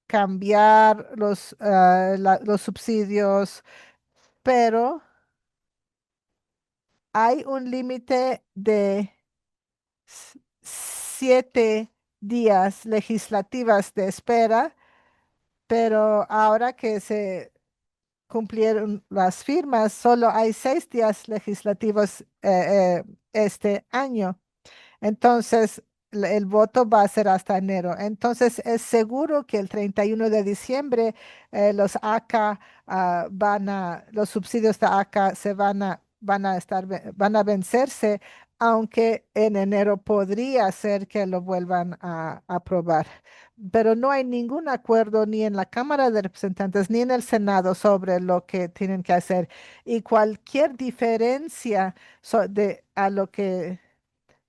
cambiar los subsidios, pero hay un límite de 7 días legislativas de espera, pero ahora que se cumplieron las firmas, solo hay 6 días legislativos este año. Entonces, el voto va a ser hasta enero. Entonces, es seguro que el 31 de diciembre los ACA los subsidios de ACA van a vencerse, aunque en enero podría ser que lo vuelvan a aprobar. Pero no hay ningún acuerdo ni en la Cámara de Representantes ni en el Senado sobre lo que tienen que hacer. Y cualquier diferencia a lo que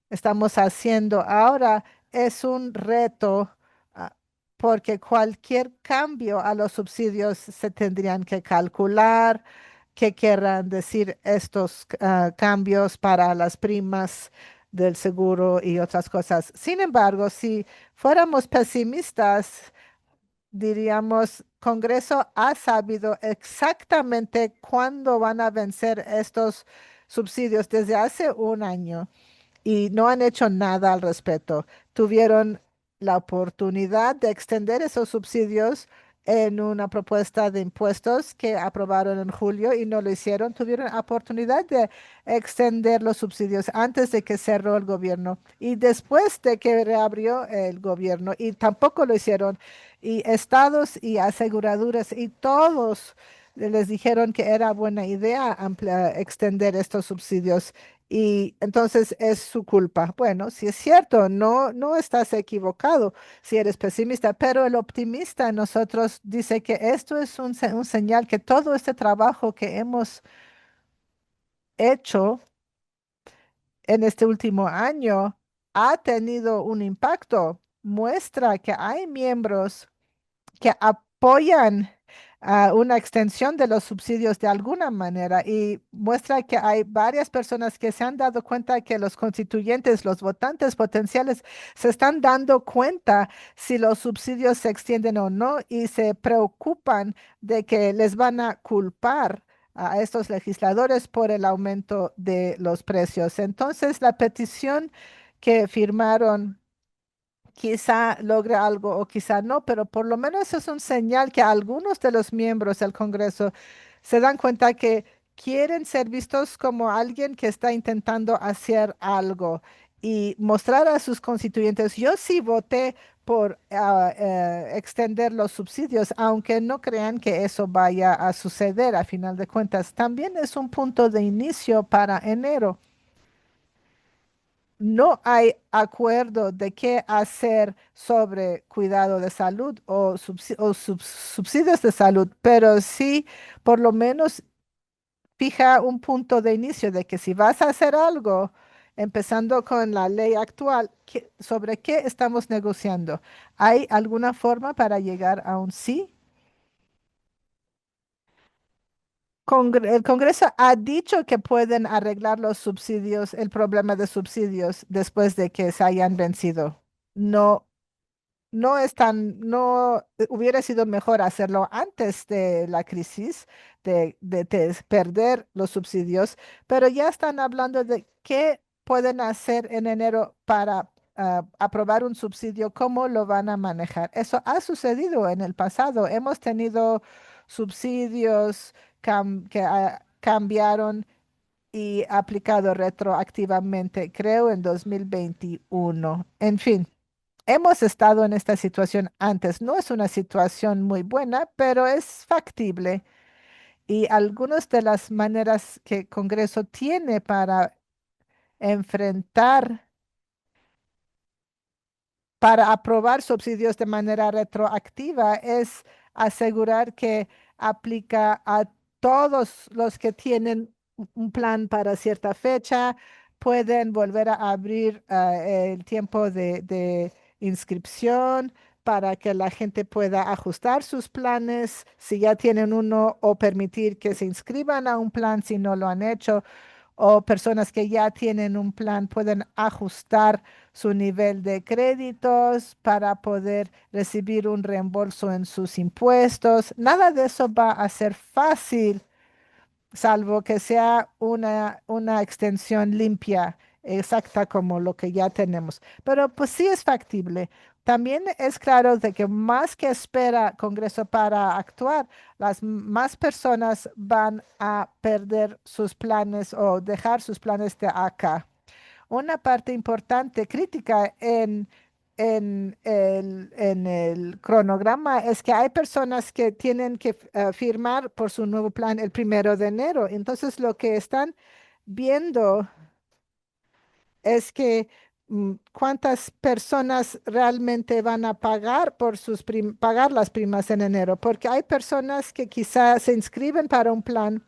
estamos haciendo ahora es un reto, ah, porque cualquier cambio a los subsidios se tendrían que calcular, qué querrán decir estos cambios para las primas del seguro y otras cosas. Sin embargo, si fuéramos pesimistas, diríamos, Congreso ha sabido exactamente cuándo van a vencer estos subsidios desde hace un año y no han hecho nada al respecto. Tuvieron la oportunidad de extender esos subsidios en una propuesta de impuestos que aprobaron en julio y no lo hicieron. Tuvieron oportunidad de extender los subsidios antes de que cerró el gobierno y después de que reabrió el gobierno y tampoco lo hicieron. Y estados y aseguradoras y todos les dijeron que era buena idea extender estos subsidios y entonces es su culpa. Bueno, si es cierto, no estás equivocado si eres pesimista, pero el optimista en nosotros dice que esto es un señal que todo este trabajo que hemos hecho en este último año ha tenido un impacto. Muestra que hay miembros que apoyan una extensión de los subsidios de alguna manera y muestra que hay varias personas que se han dado cuenta que los constituyentes, los votantes potenciales, se están dando cuenta si los subsidios se extienden o no y se preocupan de que les van a culpar a estos legisladores por el aumento de los precios. Entonces, la petición que firmaron quizá logre algo o quizá no, pero por lo menos es un señal que algunos de los miembros del Congreso se dan cuenta que quieren ser vistos como alguien que está intentando hacer algo y mostrar a sus constituyentes, yo sí voté por extender los subsidios, aunque no crean que eso vaya a suceder a final de cuentas. También es un punto de inicio para enero. No hay acuerdo de qué hacer sobre cuidado de salud o subsidios de salud, pero sí por lo menos fija un punto de inicio de que si vas a hacer algo, empezando con la ley actual, ¿sobre qué estamos negociando? ¿Hay alguna forma para llegar a un sí? El Congreso ha dicho que pueden arreglar los subsidios, el problema de subsidios después de que se hayan vencido. No, no hubiera sido mejor hacerlo antes de la crisis, de perder los subsidios, pero ya están hablando de qué pueden hacer en enero para aprobar un subsidio, cómo lo van a manejar. Eso ha sucedido en el pasado. Hemos tenido subsidios que cambiaron y aplicado retroactivamente, creo, en 2021. En fin. Hemos estado en esta situación antes. No es una situación muy buena, pero es factible. Y algunas de las maneras que el Congreso tiene para enfrentar, para aprobar subsidios de manera retroactiva es asegurar que aplica a todos los que tienen un plan para cierta fecha, pueden volver a abrir el tiempo de inscripción para que la gente pueda ajustar sus planes si ya tienen uno o permitir que se inscriban a un plan si no lo han hecho o personas que ya tienen un plan pueden ajustar su nivel de créditos para poder recibir un reembolso en sus impuestos. Nada de eso va a ser fácil, salvo que sea una extensión limpia, exacta como lo que ya tenemos. Pero pues sí es factible. También es claro de que más que espera Congreso para actuar, las más personas van a perder sus planes o dejar sus planes de acá. Una parte importante, crítica en el cronograma es que hay personas que tienen que firmar por su nuevo plan el 1 de enero. Entonces, lo que están viendo es que cuántas personas realmente van a pagar por pagar las primas en enero, porque hay personas que quizás se inscriben para un plan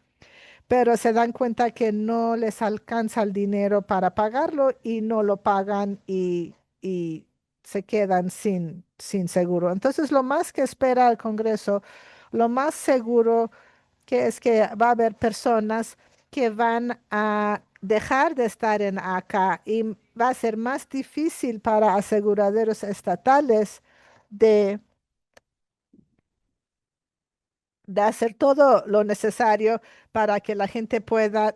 pero se dan cuenta que no les alcanza el dinero para pagarlo y no lo pagan y se quedan sin seguro. Entonces, lo más que espera el Congreso, lo más seguro que es que va a haber personas que van a dejar de estar en acá y va a ser más difícil para aseguraderos estatales de hacer todo lo necesario para que la gente pueda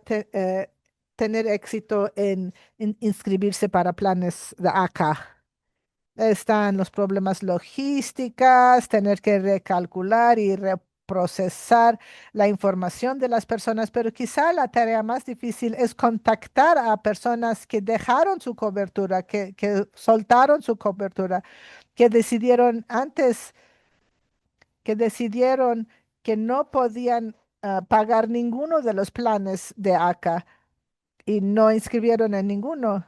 tener éxito en inscribirse para planes de acá. Están los problemas logísticas, tener que recalcular y reprocesar la información de las personas, pero quizá la tarea más difícil es contactar a personas que dejaron su cobertura, que soltaron su cobertura, que decidieron antes que decidieron que no podían pagar ninguno de los planes de ACA y no inscribieron en ninguno.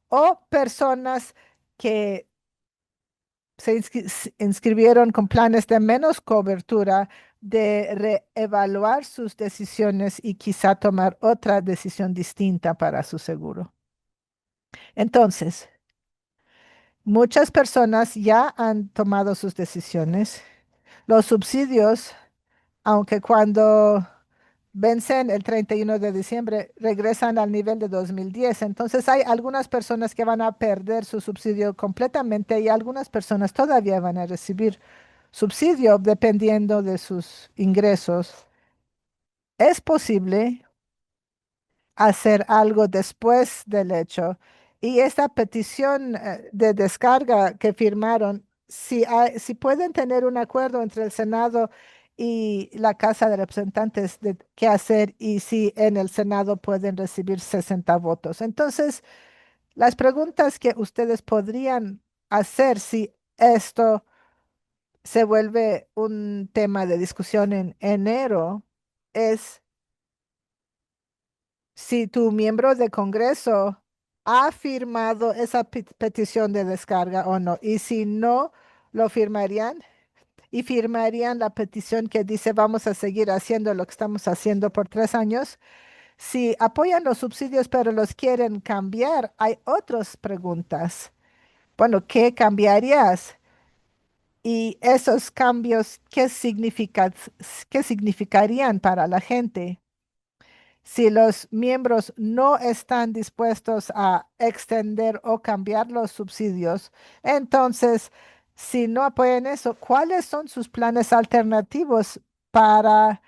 O personas que inscribieron con planes de menos cobertura, de reevaluar sus decisiones y quizá tomar otra decisión distinta para su seguro. Entonces, muchas personas ya han tomado sus decisiones. Los subsidios, aunque cuando vencen el 31 de diciembre, regresan al nivel de 2010. Entonces hay algunas personas que van a perder su subsidio completamente y algunas personas todavía van a recibir subsidio dependiendo de sus ingresos. Es posible hacer algo después del hecho. Y esta petición de descarga que firmaron, si pueden tener un acuerdo entre el Senado y la Casa de Representantes de qué hacer y si en el Senado pueden recibir 60 votos. Entonces, las preguntas que ustedes podrían hacer si esto se vuelve un tema de discusión en enero es si tu miembro de Congreso ha firmado esa petición de descarga o no. Y si no, lo firmarían y firmarían la petición que dice vamos a seguir haciendo lo que estamos haciendo por 3 años. Si apoyan los subsidios pero los quieren cambiar, hay otras preguntas. Bueno, ¿qué cambiarías? Y esos cambios, ¿qué significarían para la gente? Si los miembros no están dispuestos a extender o cambiar los subsidios, entonces, si no apoyan eso, ¿cuáles son sus planes alternativos para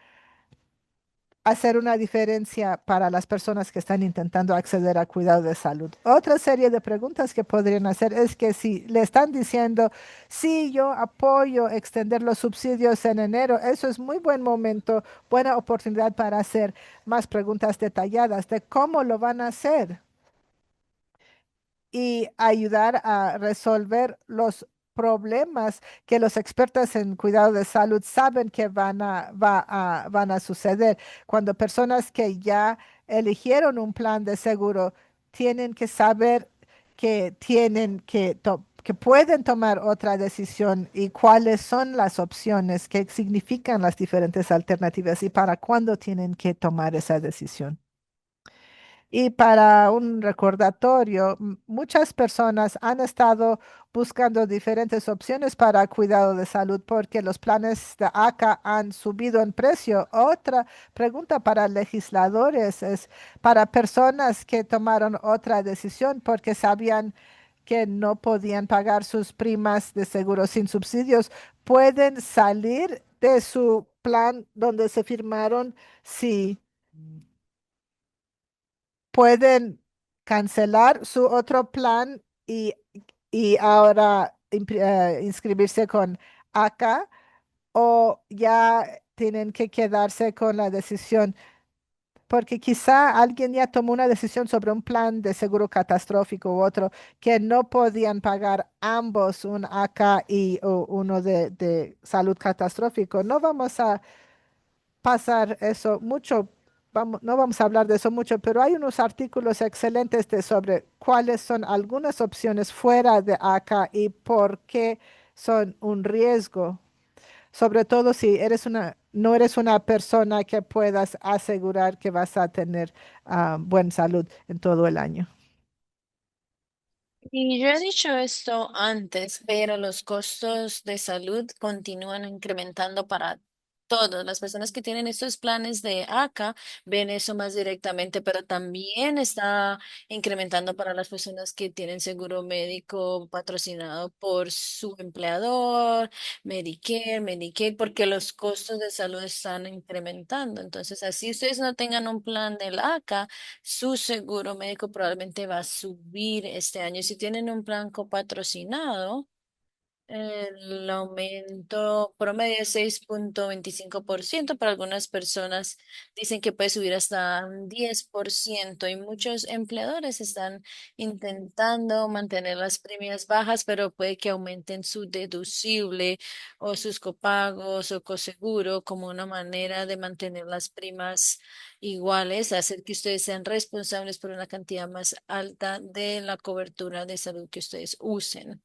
hacer una diferencia para las personas que están intentando acceder a cuidado de salud? Otra serie de preguntas que podrían hacer es que si le están diciendo, sí, yo apoyo extender los subsidios en enero, eso es muy buen momento, buena oportunidad para hacer más preguntas detalladas de cómo lo van a hacer y ayudar a resolver los problemas que los expertos en cuidado de salud saben que van a suceder. Cuando personas que ya eligieron un plan de seguro tienen que saber que que pueden tomar otra decisión y cuáles son las opciones, qué significan las diferentes alternativas y para cuándo tienen que tomar esa decisión. Y para un recordatorio, muchas personas han estado buscando diferentes opciones para cuidado de salud porque los planes de ACA han subido en precio. Otra pregunta para legisladores es para personas que tomaron otra decisión porque sabían que no podían pagar sus primas de seguro sin subsidios, ¿pueden salir de su plan donde se firmaron si pueden cancelar su otro plan y ahora inscribirse con ACA o ya tienen que quedarse con la decisión? Porque quizá alguien ya tomó una decisión sobre un plan de seguro catastrófico u otro que no podían pagar ambos, un ACA y uno de salud catastrófico. No vamos a pasar eso mucho, no vamos a hablar de eso mucho, pero hay unos artículos excelentes sobre cuáles son algunas opciones fuera de acá y por qué son un riesgo, sobre todo si no eres una persona que puedas asegurar que vas a tener buena salud en todo el año. Y yo he dicho esto antes, pero los costos de salud continúan incrementando para todos. Las personas que tienen estos planes de ACA ven eso más directamente, pero también está incrementando para las personas que tienen seguro médico patrocinado por su empleador, Medicare, Medicaid, porque los costos de salud están incrementando. Entonces, así ustedes no tengan un plan del ACA, su seguro médico probablemente va a subir este año. Si tienen un plan copatrocinado, el aumento promedio es 6.25%. Para algunas personas dicen que puede subir hasta un 10% y muchos empleadores están intentando mantener las premias bajas, pero puede que aumenten su deducible o sus copagos o coseguro como una manera de mantener las primas iguales, hacer que ustedes sean responsables por una cantidad más alta de la cobertura de salud que ustedes usen.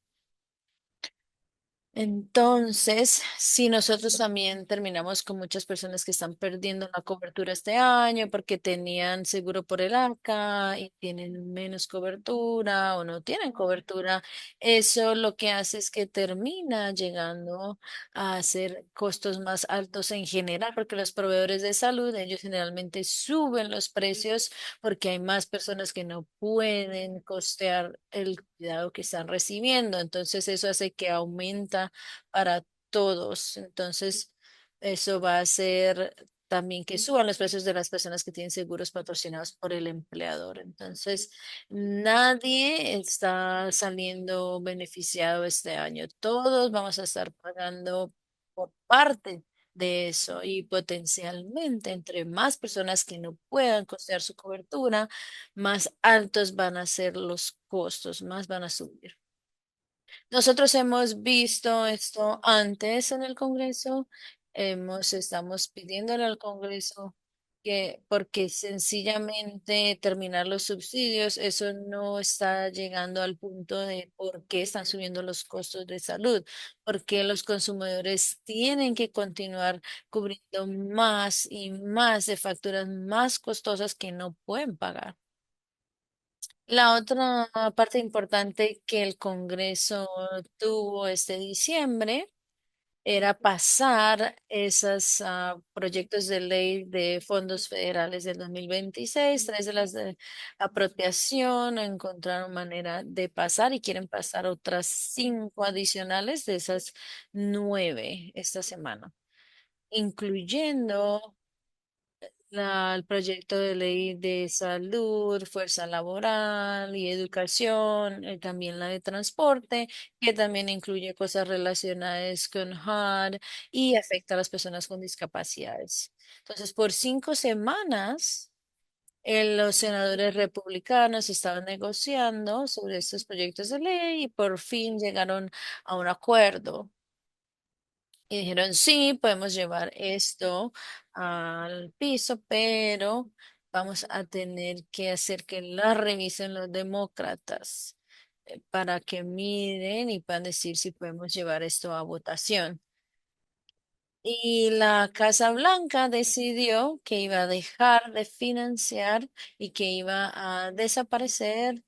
Entonces, si nosotros también terminamos con muchas personas que están perdiendo la cobertura este año porque tenían seguro por el ACA y tienen menos cobertura o no tienen cobertura, eso lo que hace es que termina llegando a hacer costos más altos en general, porque los proveedores de salud, ellos generalmente suben los precios porque hay más personas que no pueden costear el cuidado que están recibiendo. Entonces, eso hace que aumenta para todos. Entonces, eso va a hacer también que suban los precios de las personas que tienen seguros patrocinados por el empleador. Entonces, nadie está saliendo beneficiado este año. Todos vamos a estar pagando por parte de eso y potencialmente entre más personas que no puedan costear su cobertura, más altos van a ser los costos, más van a subir. Nosotros hemos visto esto antes en el Congreso, estamos pidiéndole al Congreso que, porque sencillamente terminar los subsidios, eso no está llegando al punto de por qué están subiendo los costos de salud, porque los consumidores tienen que continuar cubriendo más y más de facturas más costosas que no pueden pagar. La otra parte importante que el Congreso tuvo este diciembre era pasar esos proyectos de ley de fondos federales del 2026, tres de las de apropiación, encontraron manera de pasar y quieren pasar otras cinco adicionales de esas nueve esta semana, incluyendo el proyecto de ley de salud, fuerza laboral y educación, también la de transporte, que también incluye cosas relacionadas con HUD y afecta a las personas con discapacidades. Entonces, por 5 semanas, los senadores republicanos estaban negociando sobre estos proyectos de ley y por fin llegaron a un acuerdo. Y dijeron, sí, podemos llevar esto al piso, pero vamos a tener que hacer que la revisen los demócratas para que miren y puedan decir si podemos llevar esto a votación. Y la Casa Blanca decidió que iba a dejar de financiar y que iba a desaparecer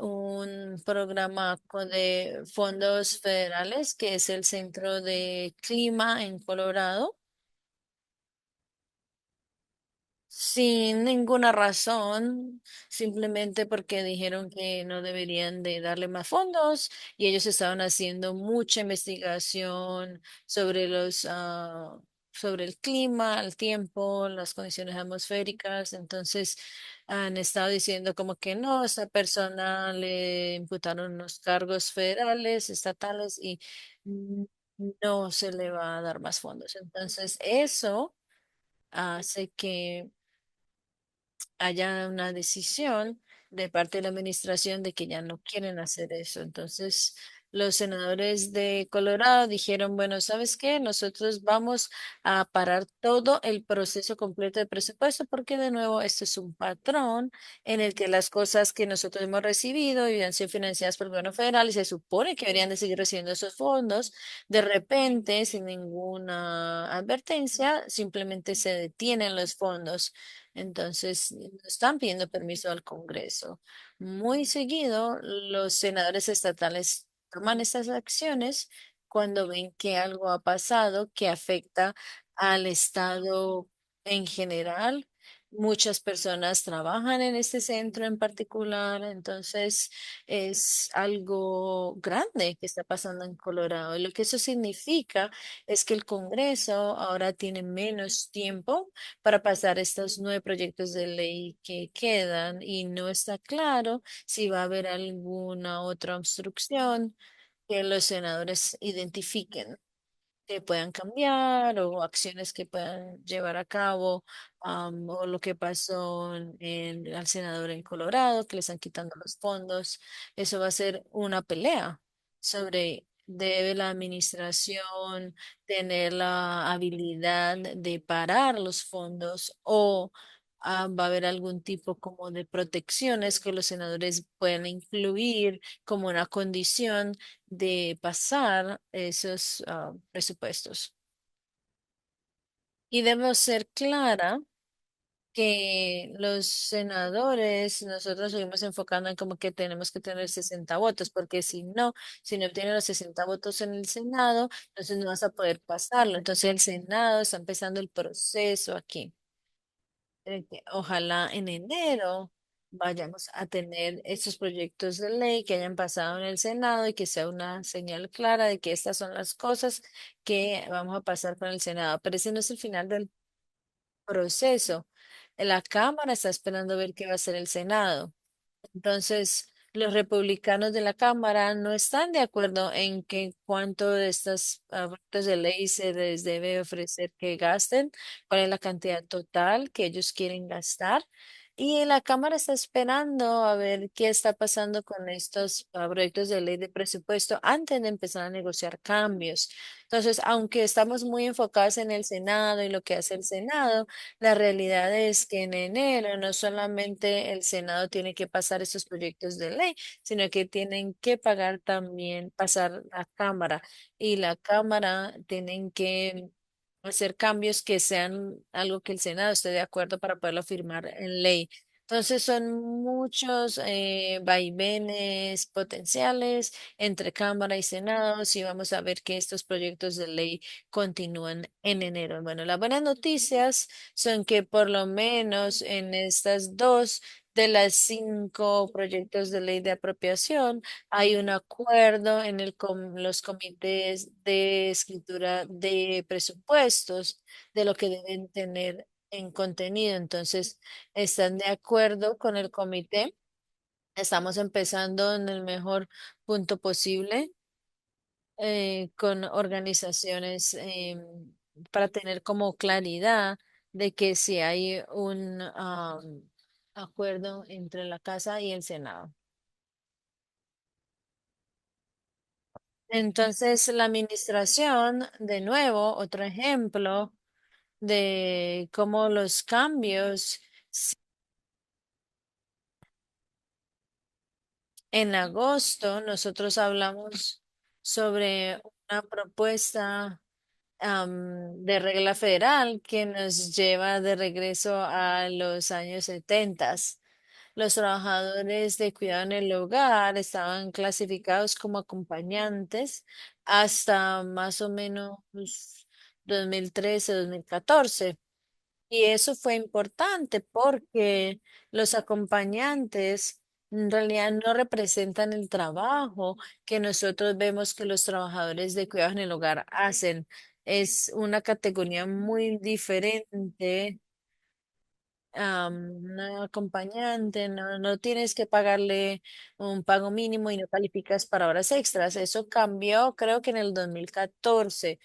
un programa de fondos federales que es el Centro de Clima en Colorado. Sin ninguna razón, simplemente porque dijeron que no deberían de darle más fondos y ellos estaban haciendo mucha investigación sobre sobre el clima, el tiempo, las condiciones atmosféricas. Entonces han estado diciendo como que no, a esta persona le imputaron unos cargos federales, estatales y mm, no se le va a dar más fondos. Entonces eso hace que haya una decisión de parte de la administración de que ya no quieren hacer eso. Entonces, los senadores de Colorado dijeron, bueno, ¿sabes qué? Nosotros vamos a parar todo el proceso completo de presupuesto porque de nuevo esto es un patrón en el que las cosas que nosotros hemos recibido y han sido financiadas por el gobierno federal y se supone que deberían de seguir recibiendo esos fondos, de repente, sin ninguna advertencia, simplemente se detienen los fondos. Entonces, no están pidiendo permiso al Congreso. Muy seguido, los senadores estatales toman estas acciones cuando ven que algo ha pasado que afecta al Estado en general. Muchas personas trabajan en este centro en particular, entonces es algo grande que está pasando en Colorado. Y lo que eso significa es que el Congreso ahora tiene menos tiempo para pasar estos 9 proyectos de ley que quedan y no está claro si va a haber alguna otra obstrucción que los senadores identifiquen que puedan cambiar o acciones que puedan llevar a cabo, o lo que pasó al senador en Colorado, que le están quitando los fondos. Eso va a ser una pelea sobre debe la administración tener la habilidad de parar los fondos o va a haber algún tipo como de protecciones que los senadores puedan incluir como una condición de pasar esos presupuestos. Y debo ser clara que los senadores, nosotros seguimos enfocando en como que tenemos que tener 60 votos, porque si no obtienen los 60 votos en el Senado, entonces no vas a poder pasarlo. Entonces el Senado está empezando el proceso aquí. Que ojalá en enero vayamos a tener estos proyectos de ley que hayan pasado en el Senado y que sea una señal clara de que estas son las cosas que vamos a pasar con el Senado. Pero ese no es el final del proceso. La Cámara está esperando ver qué va a hacer el Senado. Entonces, los republicanos de la Cámara no están de acuerdo en que cuánto de estas proyectos de ley se les debe ofrecer que gasten, cuál es la cantidad total que ellos quieren gastar. Y la Cámara está esperando a ver qué está pasando con estos proyectos de ley de presupuesto antes de empezar a negociar cambios. Entonces, aunque estamos muy enfocados en el Senado y lo que hace el Senado, la realidad es que en enero no solamente el Senado tiene que pasar estos proyectos de ley, sino que tienen que pagar también, pasar la Cámara y la Cámara tienen que hacer cambios que sean algo que el Senado esté de acuerdo para poderlo firmar en ley. Entonces son muchos vaivenes potenciales entre Cámara y Senado y vamos a ver que estos proyectos de ley continúan en enero. Bueno, las buenas noticias son que por lo menos en estas dos de las cinco proyectos de ley de apropiación hay un acuerdo en los comités de escritura de presupuestos de lo que deben tener en contenido. Entonces, están de acuerdo con el comité. Estamos empezando en el mejor punto posible con organizaciones para tener como claridad de que si hay un acuerdo entre la Casa y el Senado. Entonces, la administración, de nuevo, otro ejemplo de cómo los cambios en agosto, nosotros hablamos sobre una propuesta de regla federal que nos lleva de regreso a los años 70. Los trabajadores de cuidado en el hogar estaban clasificados como acompañantes hasta más o menos 2013, 2014. Y eso fue importante porque los acompañantes en realidad no representan el trabajo que nosotros vemos que los trabajadores de cuidados en el hogar hacen. Es una categoría muy diferente. Una acompañante, no tienes que pagarle un pago mínimo y no calificas para horas extras. Eso cambió, creo que en el 2014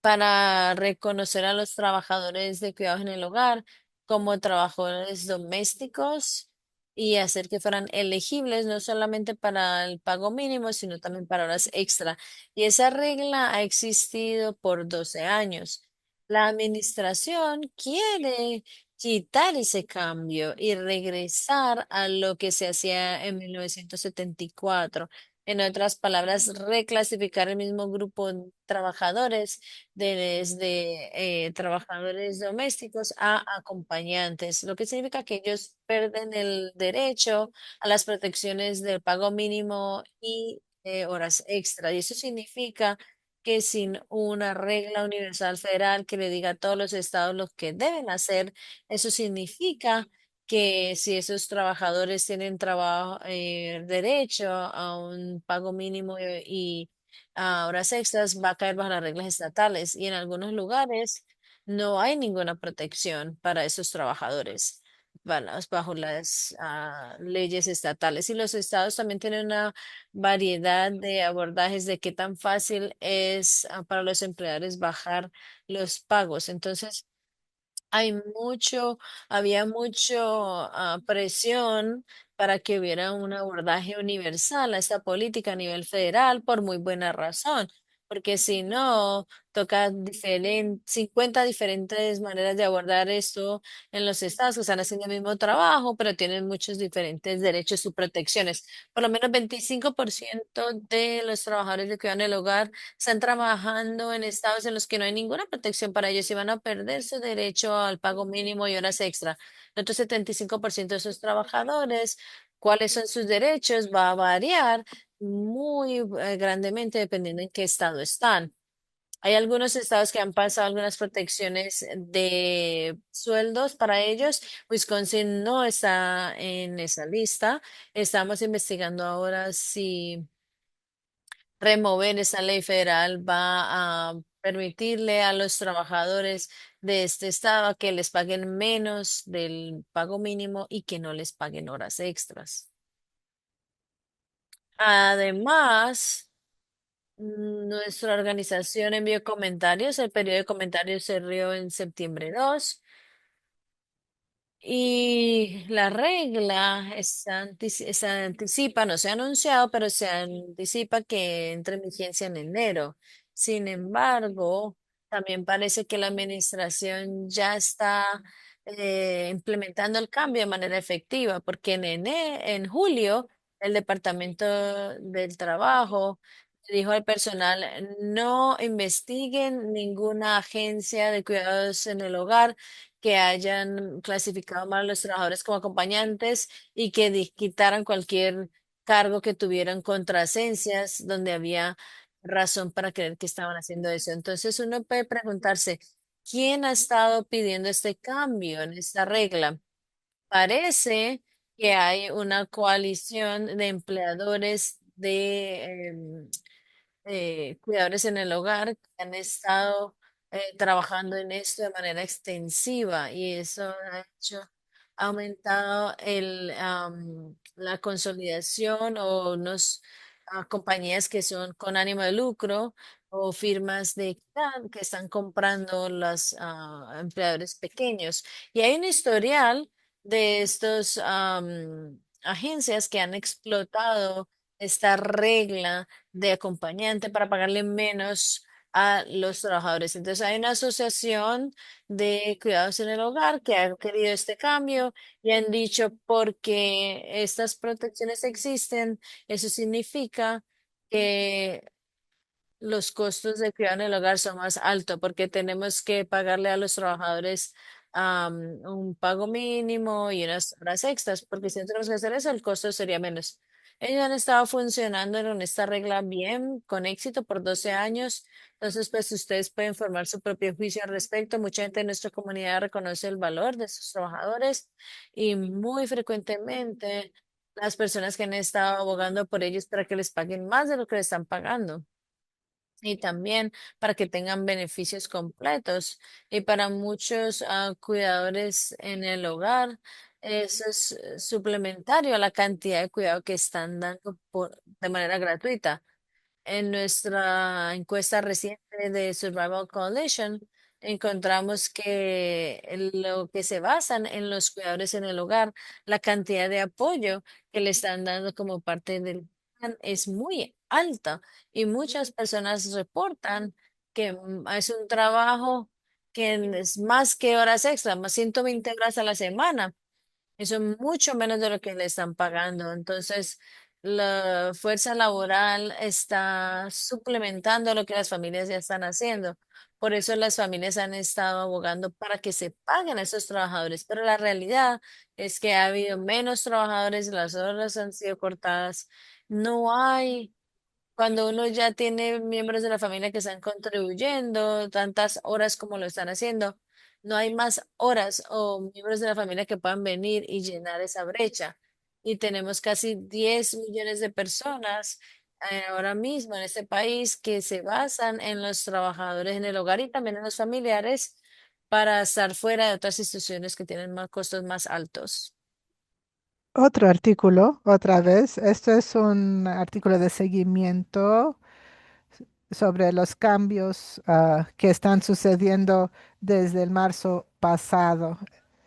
para reconocer a los trabajadores de cuidados en el hogar como trabajadores domésticos y hacer que fueran elegibles no solamente para el pago mínimo, sino también para horas extra. Y esa regla ha existido por 12 años. La administración quiere quitar ese cambio y regresar a lo que se hacía en 1974. En otras palabras, reclasificar el mismo grupo de trabajadores desde trabajadores domésticos a acompañantes, lo que significa que ellos pierden el derecho a las protecciones del pago mínimo y horas extra. Y eso significa que sin una regla universal federal que le diga a todos los estados lo que deben hacer, eso significa que si esos trabajadores tienen trabajo, derecho a un pago mínimo y a horas extras va a caer bajo las reglas estatales y en algunos lugares no hay ninguna protección para esos trabajadores bajo las leyes estatales. Y los estados también tienen una variedad de abordajes de qué tan fácil es para los empleadores bajar los pagos. Entonces, hay mucho, había mucho presión para que hubiera un abordaje universal a esta política a nivel federal por muy buena razón, porque si no, toca 50 diferentes maneras de abordar esto en los estados que están haciendo el mismo trabajo, pero tienen muchos diferentes derechos y protecciones. Por lo menos 25% de los trabajadores de cuidado en el hogar están trabajando en estados en los que no hay ninguna protección para ellos y van a perder su derecho al pago mínimo y horas extra. El otro 75% de esos trabajadores, cuáles son sus derechos, va a variar muy grandemente dependiendo en qué estado están. Hay algunos estados que han pasado algunas protecciones de sueldos para ellos. Wisconsin no está en esa lista. Estamos investigando ahora si remover esa ley federal va a permitirle a los trabajadores de este estado que les paguen menos del pago mínimo y que no les paguen horas extras. Además, nuestra organización envió comentarios. El periodo de comentarios se abrió en septiembre 2. Y la regla se anticipa, no se ha anunciado, pero se anticipa que entre en vigencia en enero. Sin embargo, también parece que la administración ya está implementando el cambio de manera efectiva, porque en julio el Departamento del Trabajo dijo al personal, no investiguen ninguna agencia de cuidados en el hogar que hayan clasificado mal a los trabajadores como acompañantes y que quitaran cualquier cargo que tuvieran contrasencias donde había razón para creer que estaban haciendo eso. Entonces uno puede preguntarse, ¿quién ha estado pidiendo este cambio en esta regla? Parece que hay una coalición de empleadores de cuidadores en el hogar que han estado trabajando en esto de manera extensiva y eso ha aumentado la consolidación o unos compañías que son con ánimo de lucro o firmas de equidad que están comprando los empleadores pequeños. Y hay un historial de estos agencias que han explotado esta regla de acompañante para pagarle menos a los trabajadores. Entonces hay una asociación de cuidados en el hogar que ha querido este cambio y han dicho porque estas protecciones existen, eso significa que los costos de cuidado en el hogar son más altos porque tenemos que pagarle a los trabajadores un pago mínimo y unas horas extras, porque si no tenemos que hacer eso, el costo sería menos. Ellos han estado funcionando en esta regla bien, con éxito por 12 años. Entonces, pues ustedes pueden formar su propio juicio al respecto. Mucha gente en nuestra comunidad reconoce el valor de sus trabajadores y muy frecuentemente las personas que han estado abogando por ellos para que les paguen más de lo que les están pagando y también para que tengan beneficios completos. Y para muchos cuidadores en el hogar, eso es suplementario a la cantidad de cuidado que están dando de manera gratuita. En nuestra encuesta reciente de Survival Coalition, encontramos que lo que se basan en los cuidadores en el hogar, la cantidad de apoyo que le están dando como parte del plan es muy alta y muchas personas reportan que es un trabajo que es más que horas extras, más 120 horas a la semana. Eso es mucho menos de lo que le están pagando. Entonces, la fuerza laboral está suplementando lo que las familias ya están haciendo. Por eso las familias han estado abogando para que se paguen a esos trabajadores. Pero la realidad es que ha habido menos trabajadores, las horas han sido cortadas. No hay cuando uno ya tiene miembros de la familia que están contribuyendo tantas horas como lo están haciendo, no hay más horas o miembros de la familia que puedan venir y llenar esa brecha. Y tenemos casi 10 millones de personas ahora mismo en este país que se basan en los trabajadores en el hogar y también en los familiares para estar fuera de otras instituciones que tienen más costos más altos. Otro artículo, otra vez, esto es un artículo de seguimiento sobre los cambios que están sucediendo desde el marzo pasado.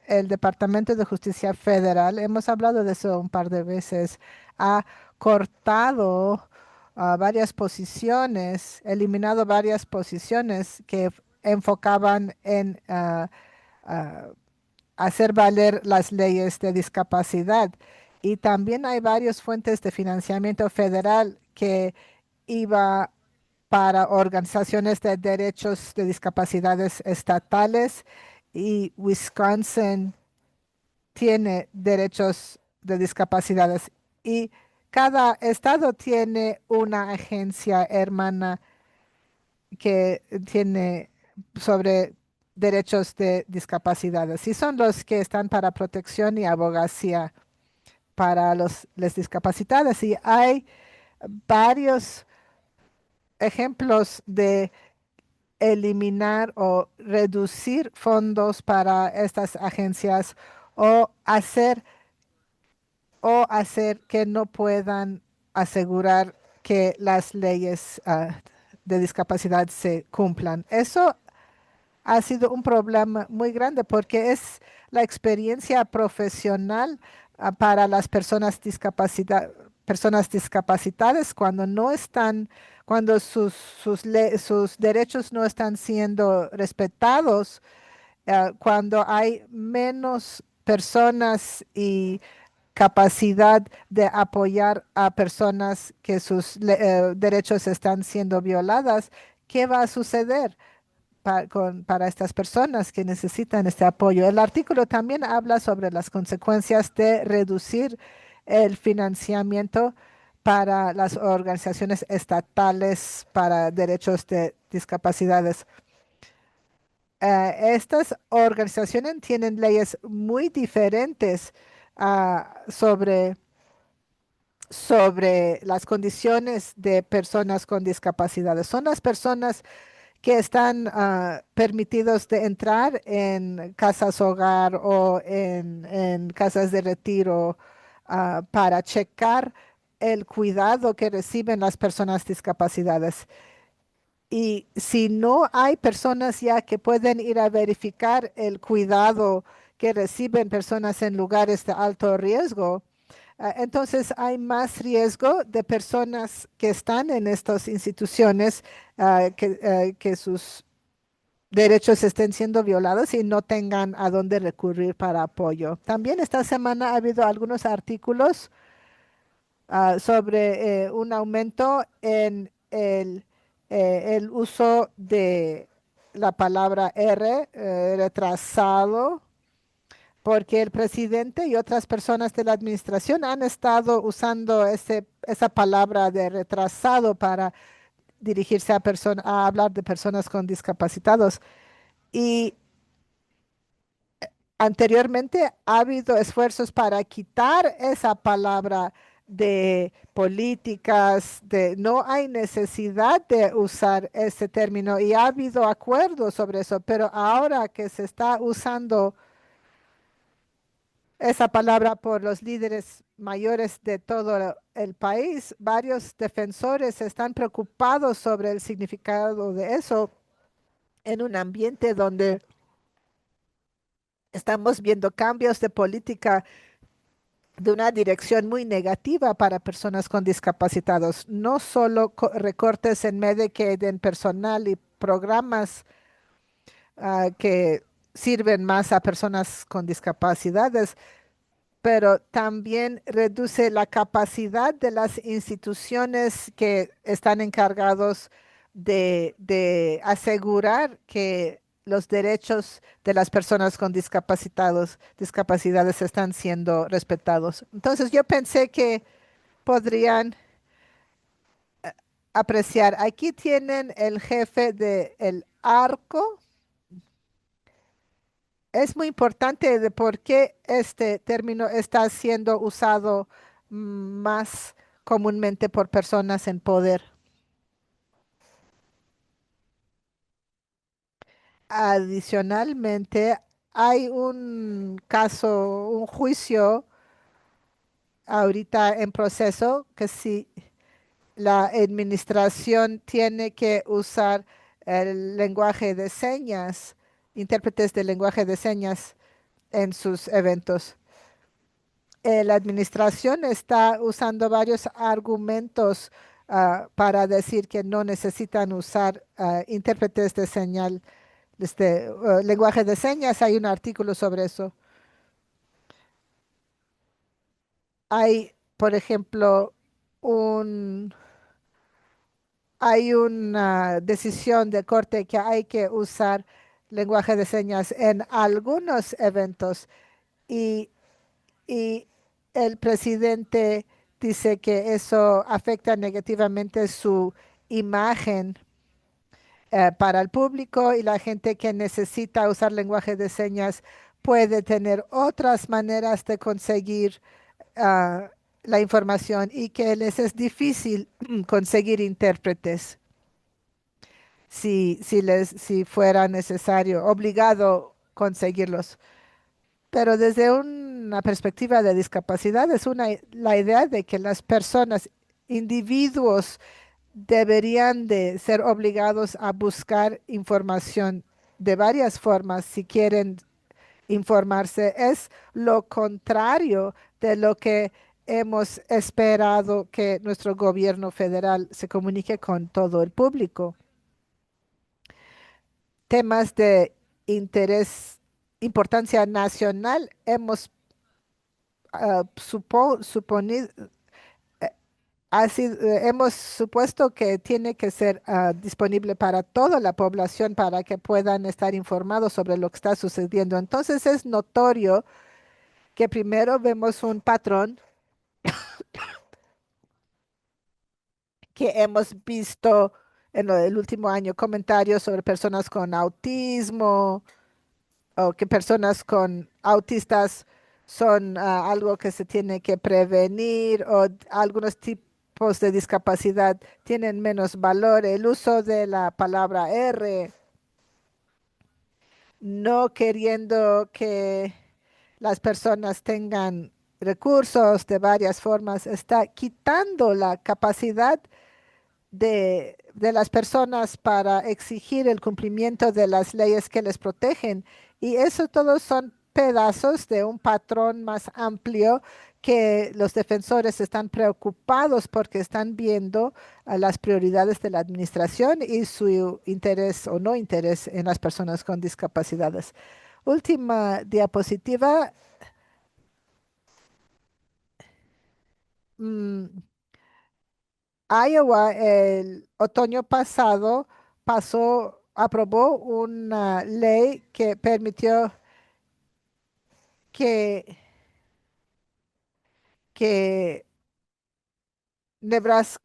El Departamento de Justicia Federal, hemos hablado de eso un par de veces, ha cortado varias posiciones, eliminado varias posiciones que enfocaban en ah, hacer valer las leyes de discapacidad. Y también hay varias fuentes de financiamiento federal que iba para organizaciones de derechos de discapacidades estatales y Wisconsin tiene derechos de discapacidades y cada estado tiene una agencia hermana que tiene sobre derechos de discapacidades y son los que están para protección y abogacía para los discapacitados y hay varios ejemplos de eliminar o reducir fondos para estas agencias o hacer que no puedan asegurar que las leyes de discapacidad se cumplan. Eso ha sido un problema muy grande porque es la experiencia profesional para las personas discapacitadas cuando no están, cuando sus derechos no están siendo respetados, cuando hay menos personas y capacidad de apoyar a personas que sus derechos están siendo violadas, ¿qué va a suceder para estas personas que necesitan este apoyo? El artículo también habla sobre las consecuencias de reducir el financiamiento para las organizaciones estatales para derechos de discapacidades. Estas organizaciones tienen leyes muy diferentes sobre las condiciones de personas con discapacidades. Son las personas que están permitidos de entrar en casas hogar o en casas de retiro para checar el cuidado que reciben las personas discapacitadas. Y si no hay personas ya que pueden ir a verificar el cuidado que reciben personas en lugares de alto riesgo, entonces hay más riesgo de personas que están en estas instituciones que sus derechos estén siendo violados y no tengan a dónde recurrir para apoyo. También esta semana ha habido algunos artículos sobre un aumento en el uso de la palabra R, retrasado, porque el presidente y otras personas de la administración han estado usando esa palabra de retrasado para dirigirse a hablar de personas con discapacitados. Y anteriormente ha habido esfuerzos para quitar esa palabra de políticas, no hay necesidad de usar ese término y ha habido acuerdos sobre eso, pero ahora que se está usando esa palabra por los líderes mayores de todo el país, varios defensores están preocupados sobre el significado de eso en un ambiente donde estamos viendo cambios de política de una dirección muy negativa para personas con discapacitados. No solo recortes en Medicaid, en personal y programas que sirven más a personas con discapacidades, pero también reduce la capacidad de las instituciones que están encargados de asegurar que los derechos de las personas con discapacidades están siendo respetados. Entonces yo pensé que podrían apreciar. Aquí tienen el jefe del arco. Es muy importante de por qué este término está siendo usado más comúnmente por personas en poder. Adicionalmente, hay un caso, un juicio ahorita en proceso que si la administración tiene que usar el lenguaje de señas, intérpretes de lenguaje de señas en sus eventos. La administración está usando varios argumentos para decir que no necesitan usar intérpretes de señal, lenguaje de señas. Hay un artículo sobre eso. Hay, por ejemplo, un, hay una decisión de corte que hay que usar lenguaje de señas en algunos eventos y y el presidente dice que eso afecta negativamente su imagen para el público y la gente que necesita usar lenguaje de señas puede tener otras maneras de conseguir ah, la información y que les es difícil conseguir intérpretes si fuera necesario, obligado conseguirlos. Pero desde una perspectiva de discapacidad es la idea de que las personas, individuos, deberían de ser obligados a buscar información de varias formas si quieren informarse. Es lo contrario de lo que hemos esperado que nuestro gobierno federal se comunique con todo el público. Temas de interés, importancia nacional, hemos suponido, hemos supuesto que tiene que ser disponible para toda la población para que puedan estar informados sobre lo que está sucediendo. Entonces es notorio que primero vemos un patrón que hemos visto en el último año, comentarios sobre personas con autismo o que personas con autistas son algo que se tiene que prevenir o algunos tipos de discapacidad tienen menos valor. El uso de la palabra R, no queriendo que las personas tengan recursos de varias formas, está quitando la capacidad de las personas para exigir el cumplimiento de las leyes que les protegen. Y eso todos son pedazos de un patrón más amplio que los defensores están preocupados porque están viendo las prioridades de la administración y su interés o no interés en las personas con discapacidades. Última diapositiva. Mm, Iowa el otoño pasado aprobó una ley que permitió que, que Nebraska,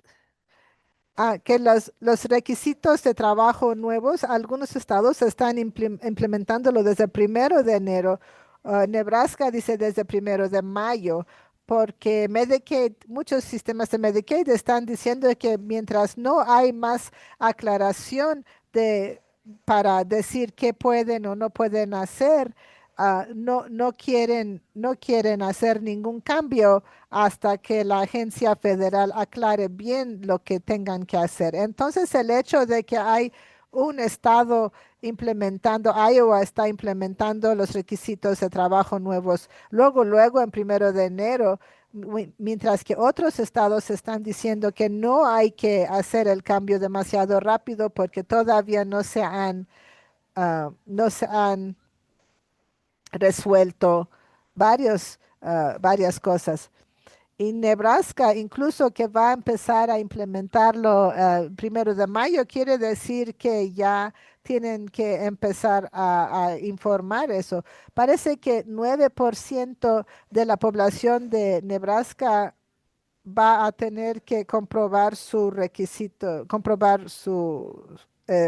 que los requisitos de trabajo nuevos, algunos estados están implementándolo desde el 1 de enero. Nebraska dice desde el 1 de mayo, porque Medicaid, muchos sistemas de Medicaid están diciendo que mientras no hay más aclaración de, para decir qué pueden o no pueden hacer, no quieren hacer ningún cambio hasta que la agencia federal aclare bien lo que tengan que hacer. Entonces, el hecho de que hay un estado implementando, Iowa está implementando los requisitos de trabajo nuevos, luego, en 1 de enero, mientras que otros estados están diciendo que no hay que hacer el cambio demasiado rápido porque todavía no se han resuelto varias cosas. Y Nebraska, incluso que va a empezar a implementarlo 1 de mayo, quiere decir que ya tienen que empezar a informar eso. Parece que 9% de la población de Nebraska va a tener que comprobar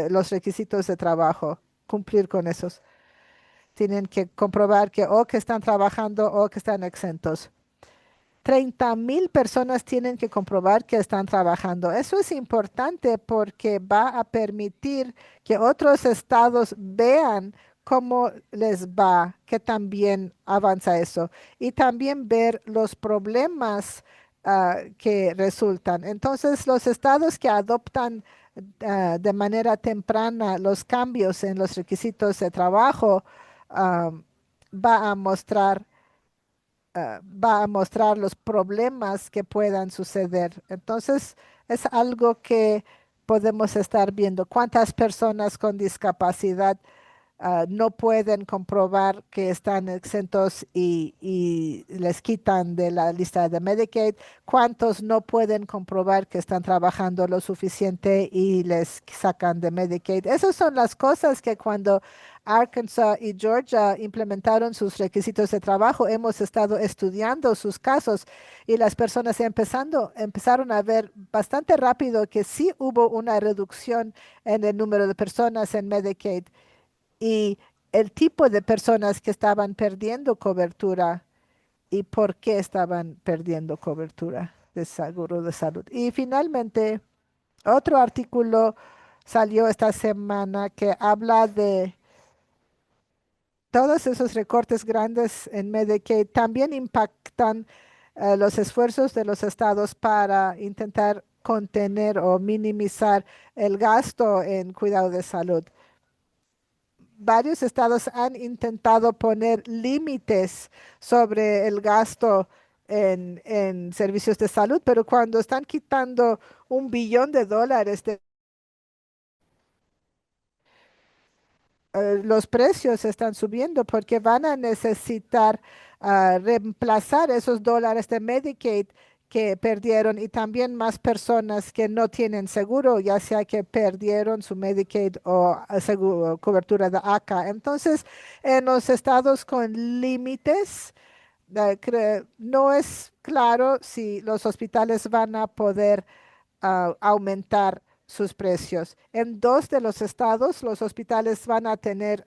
los requisitos de trabajo, cumplir con esos. Tienen que comprobar que o que están trabajando o que están exentos. 30,000 personas tienen que comprobar que están trabajando. Eso es importante porque va a permitir que otros estados vean cómo les va, que también avanza eso. Y también ver los problemas que resultan. Entonces, los estados que adoptan de manera temprana los cambios en los requisitos de trabajo, ah, va a mostrar va a mostrar los problemas que puedan suceder. Entonces, es algo que podemos estar viendo. ¿Cuántas personas con discapacidad no pueden comprobar que están exentos y les quitan de la lista de Medicaid? ¿Cuántos no pueden comprobar que están trabajando lo suficiente y les sacan de Medicaid? Esas son las cosas que cuando Arkansas y Georgia implementaron sus requisitos de trabajo, hemos estado estudiando sus casos y las personas empezaron a ver bastante rápido que sí hubo una reducción en el número de personas en Medicaid y el tipo de personas que estaban perdiendo cobertura y por qué estaban perdiendo cobertura de seguro de salud. Y finalmente, otro artículo salió esta semana que habla de todos esos recortes grandes en Medicaid también impactan los esfuerzos de los estados para intentar contener o minimizar el gasto en cuidado de salud. Varios estados han intentado poner límites sobre el gasto en servicios de salud, pero cuando están quitando $1 billón los precios están subiendo porque van a necesitar reemplazar esos dólares de Medicaid que perdieron y también más personas que no tienen seguro, ya sea que perdieron su Medicaid o cobertura de ACA. Entonces, en los estados con límites, no es claro si los hospitales van a poder aumentar sus precios. En dos de los estados, los hospitales van a tener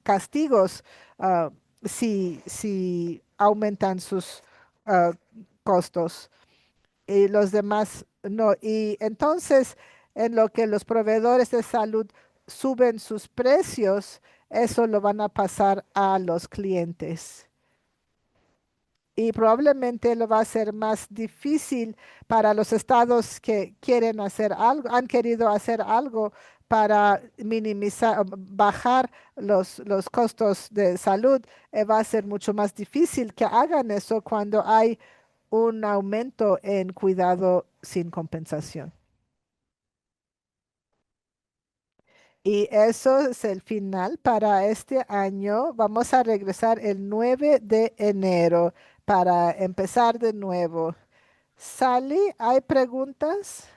castigos ah, si aumentan sus ah, costos y los demás no. Y entonces, en lo que los proveedores de salud suben sus precios, eso lo van a pasar a los clientes y probablemente lo va a ser más difícil para los estados que quieren hacer algo, han querido hacer algo para minimizar, bajar los costos de salud. Va a ser mucho más difícil que hagan eso cuando hay un aumento en cuidado sin compensación. Y eso es el final para este año. Vamos a regresar el 9 de enero para empezar de nuevo. Sally, ¿hay preguntas?